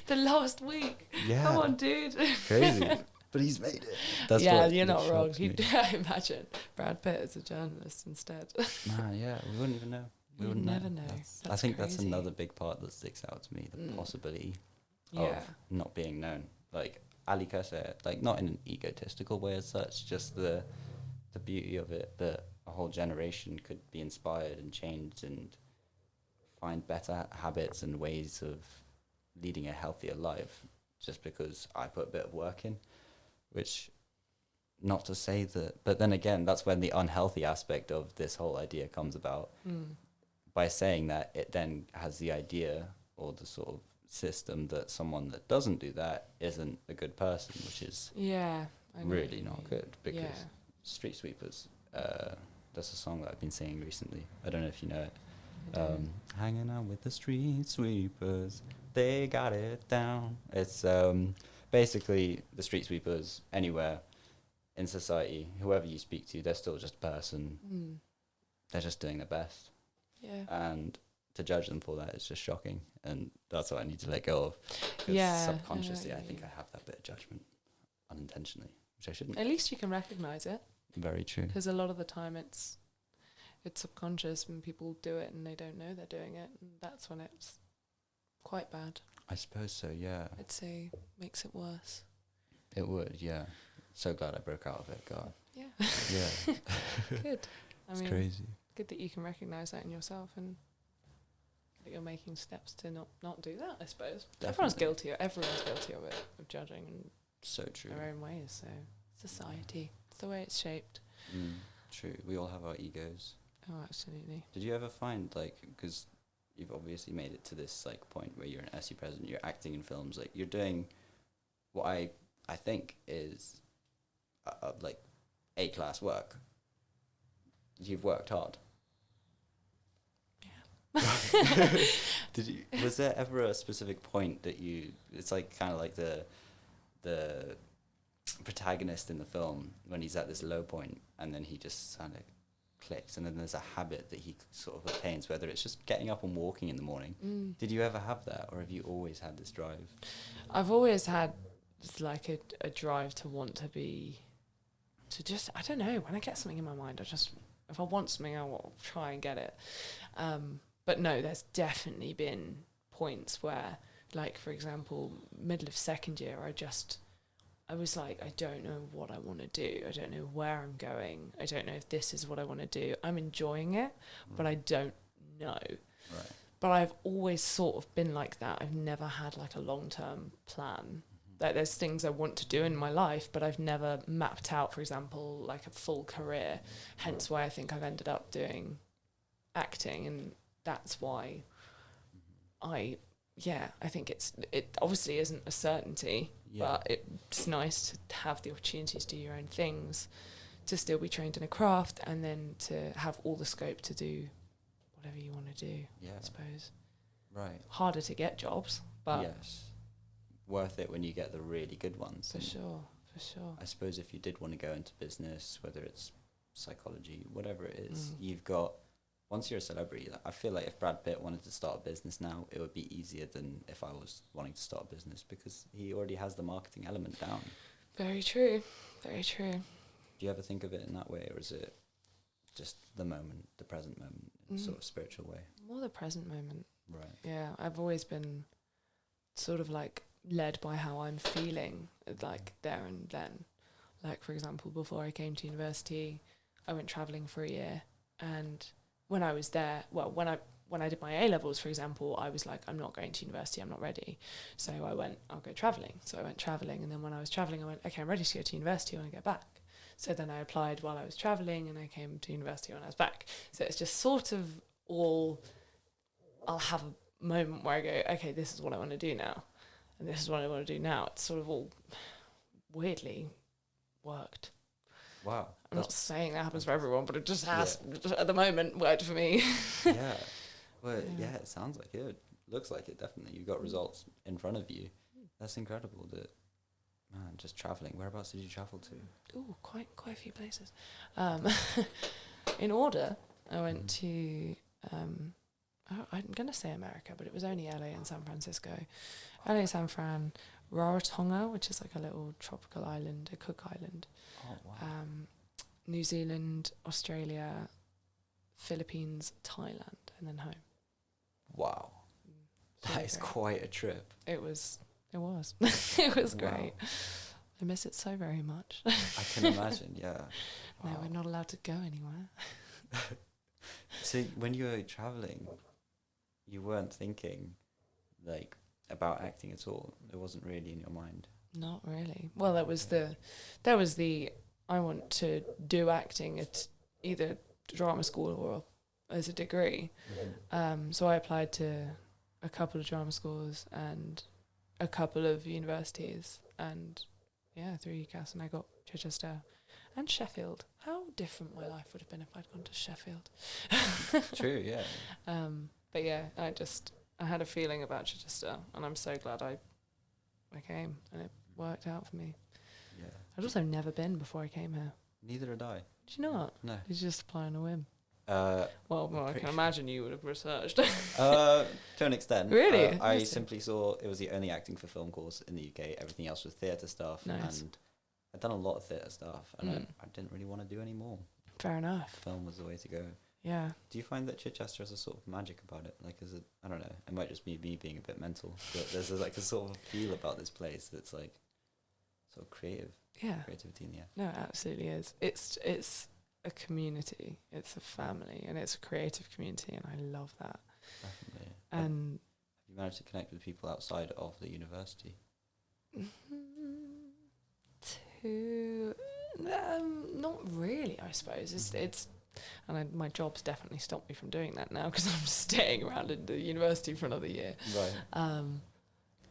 the last week. Yeah. Come on, dude. Crazy. But he's made it. That's yeah, what you're not wrong. shocked me. I imagine Brad Pitt as a journalist instead. Nah, yeah, we wouldn't even know. We You'd wouldn't never know. I That's think that's crazy. another big part that sticks out to me, the possibility Yeah. of not being known. Like Ali Kesser, like not in an egotistical way as such, just the beauty of it that a whole generation could be inspired and changed and find better habits and ways of leading a healthier life just because I put a bit of work in, which not to say that, but then again, that's when the unhealthy aspect of this whole idea comes about. By saying that, it then has the idea or the sort of system that someone that doesn't do that isn't a good person, which is Yeah. I know what really you not mean. good because Yeah. Street Sweepers, that's a song that I've been singing recently. I don't know if you know it. I don't. Hanging out with the street sweepers, they got it down. It's basically the street sweepers anywhere in society, whoever you speak to, they're still just a person. They're just doing their best. Yeah. And to judge them for that is just shocking. And that's what I need to let go of. Because subconsciously, I think I have that bit of judgment unintentionally, which I shouldn't. At least you can recognise it. Very true. Because a lot of the time it's subconscious when people do it and they don't know they're doing it. And that's when it's quite bad. I suppose so, yeah. I'd say makes it worse. It would, yeah. So glad I broke out of it, God. Yeah. Yeah. Good. It's crazy. Good that you can recognise that in yourself and that you're making steps to not do that, I suppose. Definitely. Everyone's guilty of it, of judging in So true. their own ways. So society, it's the way it's shaped. True. We all have our egos. Oh, absolutely. Did you ever find, like, because you've obviously made it to this, like, point where you're an SU president, you're acting in films, like, you're doing what I think is, like, A-class work. You've worked hard. Yeah. Was there ever a specific point that it's like kind of like the protagonist in the film when he's at this low point and then he just kind of clicks, and then there's a habit that he sort of attains, whether it's just getting up and walking in the morning. Did you ever have that, or have you always had this drive? I've always had like a drive to want to just, I don't know, when I get something in my mind, if I want something, I will try and get it. But no, there's definitely been points where, like, for example, middle of second year, I was like, I don't know what I want to do. I don't know where I'm going. I don't know if this is what I want to do. I'm enjoying it, but I don't know. Right. But I've always sort of been like that. I've never had like a long-term plan. Like, there's things I want to do in my life, but I've never mapped out, for example, like a full career. Hence why I think I've ended up doing acting, and that's why I think it obviously isn't a certainty, but it's nice to have the opportunity to do your own things, to still be trained in a craft, and then to have all the scope to do whatever you want to do, I suppose. Right. Harder to get jobs, but... Yes. Worth it when you get the really good ones. For sure. I suppose if you did want to go into business, whether it's psychology, whatever it is, you've got... Once you're a celebrity, I feel like if Brad Pitt wanted to start a business now, it would be easier than if I was wanting to start a business, because he already has the marketing element down. Very true. Very true. Do you ever think of it in that way, or is it just the moment, the present moment, in sort of spiritual way? More the present moment. Right. Yeah, I've always been sort of like led by how I'm feeling, like there and then. Like, for example, before I came to university, I went travelling for a year, and when I was there, well, when I did my A-levels, for example, I was like, I'm not going to university, I'm not ready. So I went, I'll go travelling. So I went travelling, and then when I was travelling, I went, okay, I'm ready to go to university when I get back. So then I applied while I was travelling, and I came to university when I was back. So it's just sort of all, I'll have a moment where I go, okay, this is what I want to do now, and this is what I want to do now. It's sort of all weirdly worked. Wow. I'm not saying that happens for everyone, but it just has, at the moment, worked for me. Yeah. Well, yeah, it sounds like it. Looks like it, definitely. You've got results in front of you. That's incredible that, man, just travelling. Whereabouts did you travel to? Ooh, quite a few places. In order, I went to, I'm going to say America, but it was only LA and San Francisco. LA, San Fran, Rarotonga, which is like a little tropical island, a Cook Island. Oh, wow. New Zealand, Australia, Philippines, Thailand, and then home. Wow. That is quite a trip. It was. It was great. I miss it so very much. I can imagine, yeah. Wow. No, we're not allowed to go anywhere. So when you were travelling, you weren't thinking, like, about acting at all? It wasn't really in your mind? Not really. Well, that was the I want to do acting at either drama school or as a degree. So I applied to a couple of drama schools and a couple of universities, and through UCAS, and I got Chichester and Sheffield. How different my life would have been if I'd gone to Sheffield. True, yeah. But yeah, I had a feeling about Chichester, and I'm so glad I came, and it worked out for me. Yeah. I'd also never been before I came here. Neither had I. Did you not? No. Did you just apply on a whim? Uh, Well, I can imagine you would have researched. to an extent. Really? I Interesting. simply saw it was the only acting for film course in the UK. Everything else was theatre stuff. Nice. And I'd done a lot of theatre stuff, and Mm. I didn't really want to do any more. Fair enough. Film was the way to go. Yeah. Do you find that Chichester has a sort of magic about it? Like, is it? I don't know. It might just be me being a bit mental, but there's like a sort of feel about this place that's like sort of creativity in the air. No, it absolutely is. It's a community. It's a family, and it's a creative community, and I love that. Definitely. And have you managed to connect with people outside of the university? Not really, I suppose. It's my job's definitely stopped me from doing that now because I'm staying around in the university for another year. Right.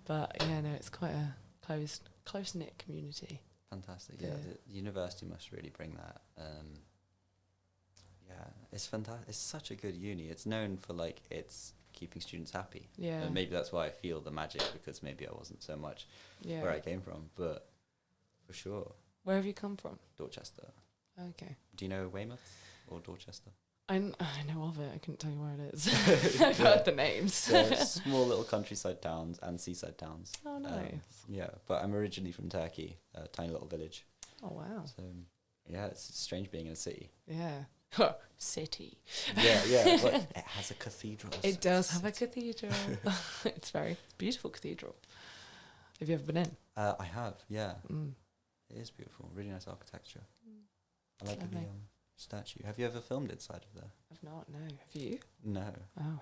But yeah, no, it's quite a close knit community. Fantastic. Yeah, Yeah. the university must really bring that. Yeah, it's fantastic. It's such a good uni. It's known for like its keeping students happy. Yeah. And maybe that's why I feel the magic, because maybe I wasn't so much Yeah. where I came from, but for sure, Where have you come from? Dorchester. Okay. Do you know Weymouth or Dorchester? I know of it. I couldn't tell you where it is. I've heard the names. They're small little countryside towns and seaside towns. Oh, nice. Yeah, but I'm originally from Turkey, a tiny little village. Oh, wow. So yeah, it's strange being in a city. Yeah. City. Yeah, but it has a cathedral. It does have a cathedral. It's very beautiful cathedral. Have you ever been in? I have, yeah. Mm. It is beautiful. Really nice architecture. I like the Lovely. statue. Have you ever filmed inside of there? I've not, no. Have you? No. Oh.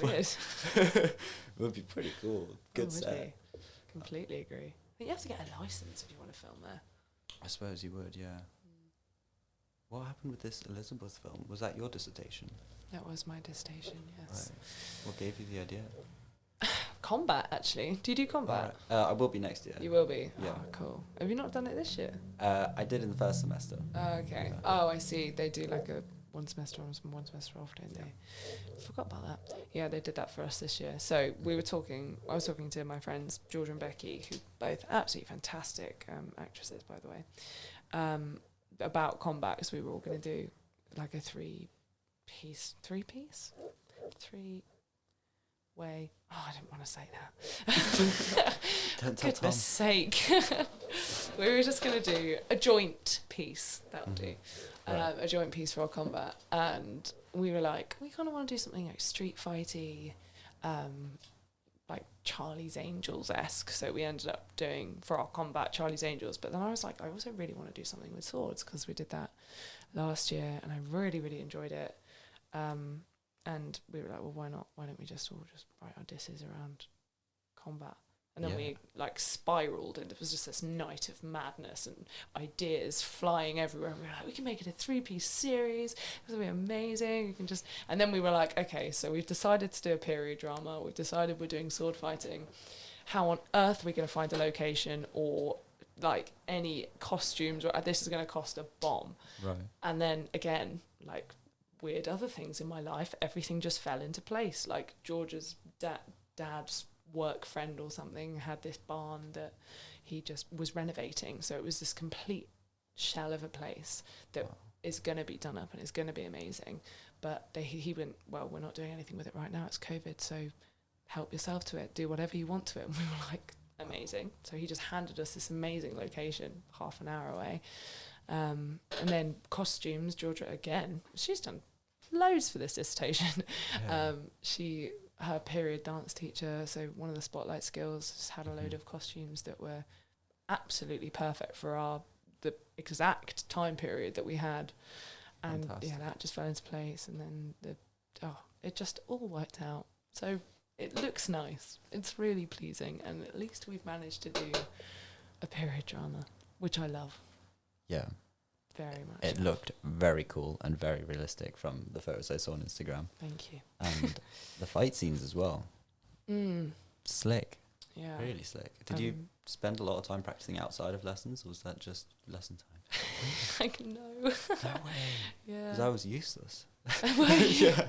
Weird. It would be pretty cool. Good Oh, would set. you? Completely agree. But you have to get a license if you want to film there. I suppose you would, yeah. What happened with this Elizabeth film? Was that your dissertation? That was my dissertation, yes. Right. What gave you the idea? Combat, actually. Do you do combat? Alright. I will be next year. You will be? Yeah. Oh, cool. Have you not done it this year? I did in the first semester. Oh, okay. Oh, I see. They do like a one semester on, one semester off, don't they? Forgot about that. Yeah, they did that for us this year. So I was talking to my friends, Georgia and Becky, who both absolutely fantastic actresses, by the way, about combat, because we were all going to do like a three-piece? Three-way. Oh, I didn't want to say that. Don't tell Tom. Goodness sake. We were just going to do a joint piece. That'll do. Right. A joint piece for our combat. And we were like, we kind of want to do something like street fighty, like Charlie's Angels-esque. So we ended up doing, for our combat, Charlie's Angels. But then I was like, I also really want to do something with swords, because we did that last year and I really, really enjoyed it. And we were like, well, why not? Why don't we just all just write our disses around combat? And then we like spiraled, and it was just this night of madness and ideas flying everywhere. And we were like, we can make it a 3-piece series. This will be amazing. You can just, and then we were like, okay, so we've decided to do a period drama. We've decided we're doing sword fighting. How on earth are we going to find a location or like any costumes? Or this is going to cost a bomb. Right. And then again, like weird other things in my life, everything just fell into place. Like George's dad's work friend or something had this barn that he just was renovating, so it was this complete shell of a place that is going to be done up and it's going to be amazing, but he went, well, we're not doing anything with it right now, it's COVID, so help yourself to it, do whatever you want to it. And we were like, amazing. So he just handed us this amazing location half an hour away, and then costumes. Georgia, again, she's done loads for this dissertation. Her period dance teacher, so one of the spotlight skills, just had a load of costumes that were absolutely perfect for the exact time period that we had. And Fantastic. that just fell into place, and then it just all worked out. So it looks nice. It's really pleasing, and at least we've managed to do a period drama, which I love Yeah. very much. It looked very cool and very realistic from the photos I saw on Instagram. Thank you. And the fight scenes as well. Slick. Yeah. Really slick. Did you spend a lot of time practicing outside of lessons, or was that just lesson time? Like, no. No way. Yeah. Because I was useless. Yeah,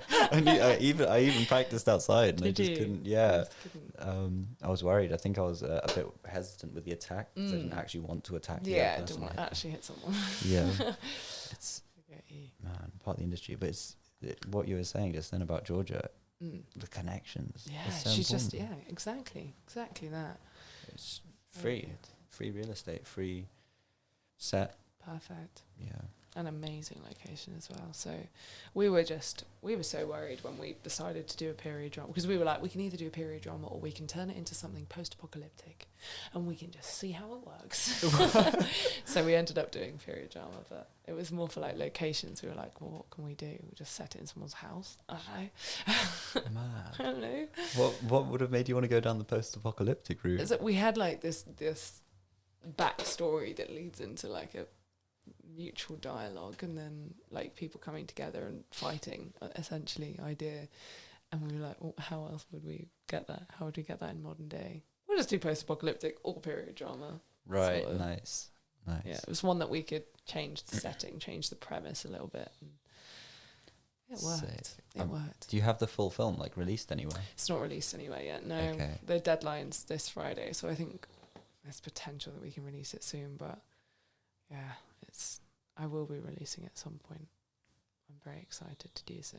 I even practiced outside, and I Did just you? couldn't. You Yeah, just couldn't. I was worried. I think I was a bit hesitant with the attack because I didn't Mm. actually want to attack. Yeah, I the other didn't person want I to hit. actually hit someone. Yeah, it's I get you. man part of the industry, but what you were saying just then about Georgia, Mm. the connections. Yeah, is so she's important. just exactly that. It's Very free, good. free real estate, free set. Perfect. Yeah, An amazing location as well. So we were so worried when we decided to do a period drama, because we were like, we can either do a period drama or we can turn it into something post-apocalyptic and we can just see how it works. So we ended up doing period drama, but it was more for like locations. We were like, well, what can we do? We just set it in someone's house? I don't know. man. I don't know. What would have made you want to go down the post-apocalyptic route? It's like we had like this backstory that leads into like a mutual dialogue, and then like people coming together and fighting, essentially idea. And we were like, well, how else would we get that? How would we get that in modern day? We'll just do post-apocalyptic or period drama. Right, sort of. nice. Yeah, it was one that we could change the setting, change the premise a little bit. And it worked. Sick. It worked. Do you have the full film like released anywhere? It's not released anywhere yet. No, Okay. the deadline's this Friday, so I think there's potential that we can release it soon. But yeah, I will be releasing it at some point. I'm very excited to do so.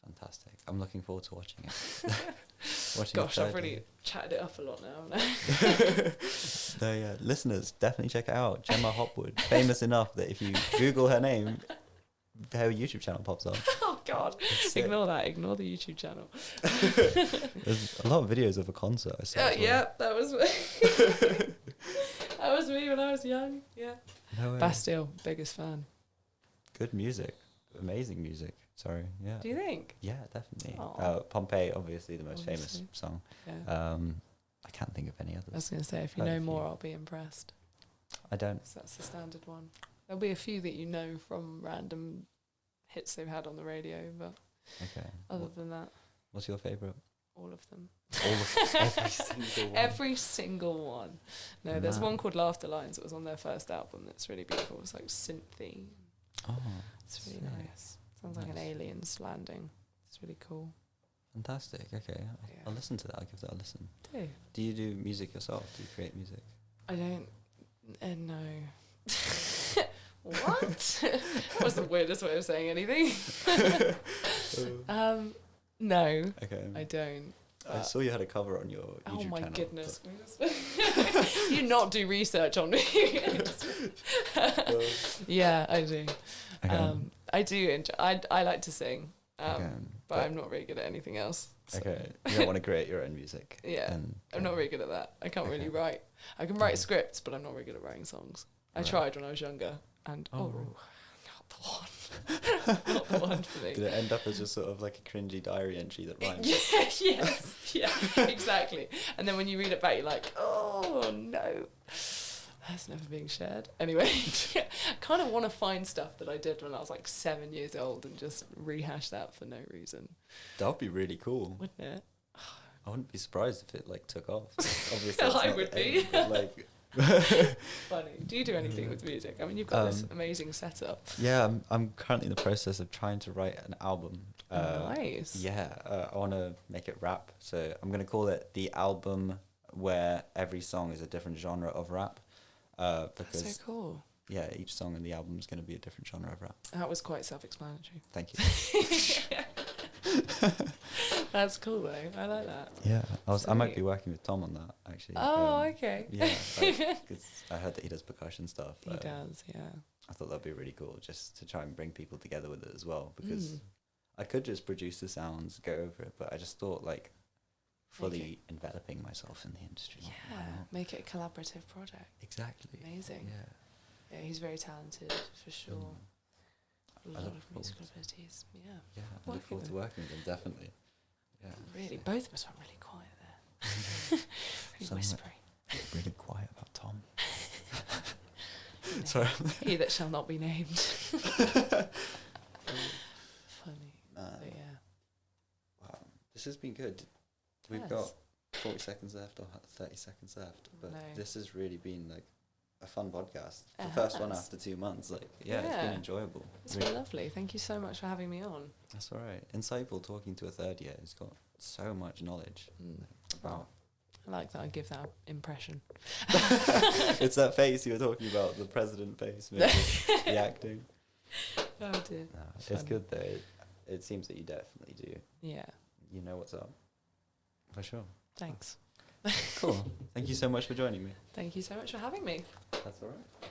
Fantastic. I'm looking forward to watching it. Gosh, I've really chatted it up a lot now. Haven't I? No, yeah. Listeners, definitely check it out. Gemma Hopwood, famous enough that if you Google her name, her YouTube channel pops up. Oh God! Ignore that. Ignore the YouTube channel. There's a lot of videos of a concert. I saw as well. Yeah, that was me. That was me when I was young. Yeah. No way. Bastille, biggest fan. Good music. Amazing music. Sorry. Yeah. Do you think? Yeah, definitely. Aw. Pompeii, obviously the most Obviously. famous song. Yeah. I can't think of any others. I was going to say, if you Quite a know few. more, I'll be impressed. I don't. 'Cause that's the standard one. There'll be a few that you know from random hits they've had on the radio, but Okay. other than that, What's your favourite? all of them. All of every single one. Every single one. No, there's Man. one called Laughter Lines that was on their first album that's really beautiful. It's like synthy. Oh, It's really sick. nice. Sounds like an Nice. alien's landing. It's really cool. Fantastic. Okay, Yeah. I'll listen to that. I'll give that a listen. Do. Do you do music yourself? Do you create music? I don't. No. What? That was the weirdest way of saying anything. No, Okay. I don't. I saw you had a cover on your YouTube Oh my channel. goodness. You not do research on me. Yeah, I do. Okay. I do enjoy, I like to sing, Okay. but I'm not very good at anything else. So. Okay. You don't want to create your own music. Yeah, then- I'm not very good at that. I can't really Okay. write. I can write scripts, but I'm not very good at writing songs. I Right. tried when I was younger, and Oh, right. not the one. Not the one for me. Did it end up as just sort of like a cringy diary entry that rhymes? Yeah, exactly. And then when you read it back, you're like, oh no, that's never being shared. Anyway, I kind of want to find stuff that I did when I was like 7 years old and just rehash that for no reason, That would be really cool. wouldn't it? I wouldn't be surprised if it like took off. Obviously, it's I not would the be. aim, but, like, Funny. Do you do anything with music? I mean, you've got this amazing setup. yeah, I'm currently in the process of trying to write an album. Nice. Yeah, I want to make it rap. So I'm going to call it the album where every song is a different genre of rap. Because, That's so cool. yeah, each song in the album is going to be a different genre of rap. That was quite self-explanatory. Thank you. That's cool though. I like that. Yeah, I might Sweet. be working with Tom on that, actually. Oh, okay. Yeah, because I heard that he does percussion stuff. He does, yeah. I thought that'd be really cool just to try and bring people together with it as well, because Mm. I could just produce the sounds, go over it, but I just thought like fully enveloping myself in the industry. Why Yeah, not? make it a collaborative project. Exactly. Amazing. Yeah. Yeah, he's very talented for sure. A I lot look of forward musical to- abilities. Yeah, Yeah, I look Working forward to with- working with him, definitely. Yeah. really. Both of us went really quiet there. Really Something whispery. really quiet about Tom. You know, Sorry. he that shall not be named. Funny. But yeah. Wow. This has been good. We've Yes. got 40 seconds left or 30 seconds left, but No. this has really been like a fun podcast. It The first one has. after 2 months. Like, yeah, it's been enjoyable. It's been lovely. Thank you so much for having me on. That's all right. Insightful talking to a third year who's got so much knowledge about. I like that I give that impression. It's that face you were talking about, the president face, maybe, the acting. Oh dear. No, it's good though. It seems that you definitely do. Yeah. You know what's up. For sure. Thanks. Cool. Thank you so much for joining me. Thank you so much for having me. That's all right.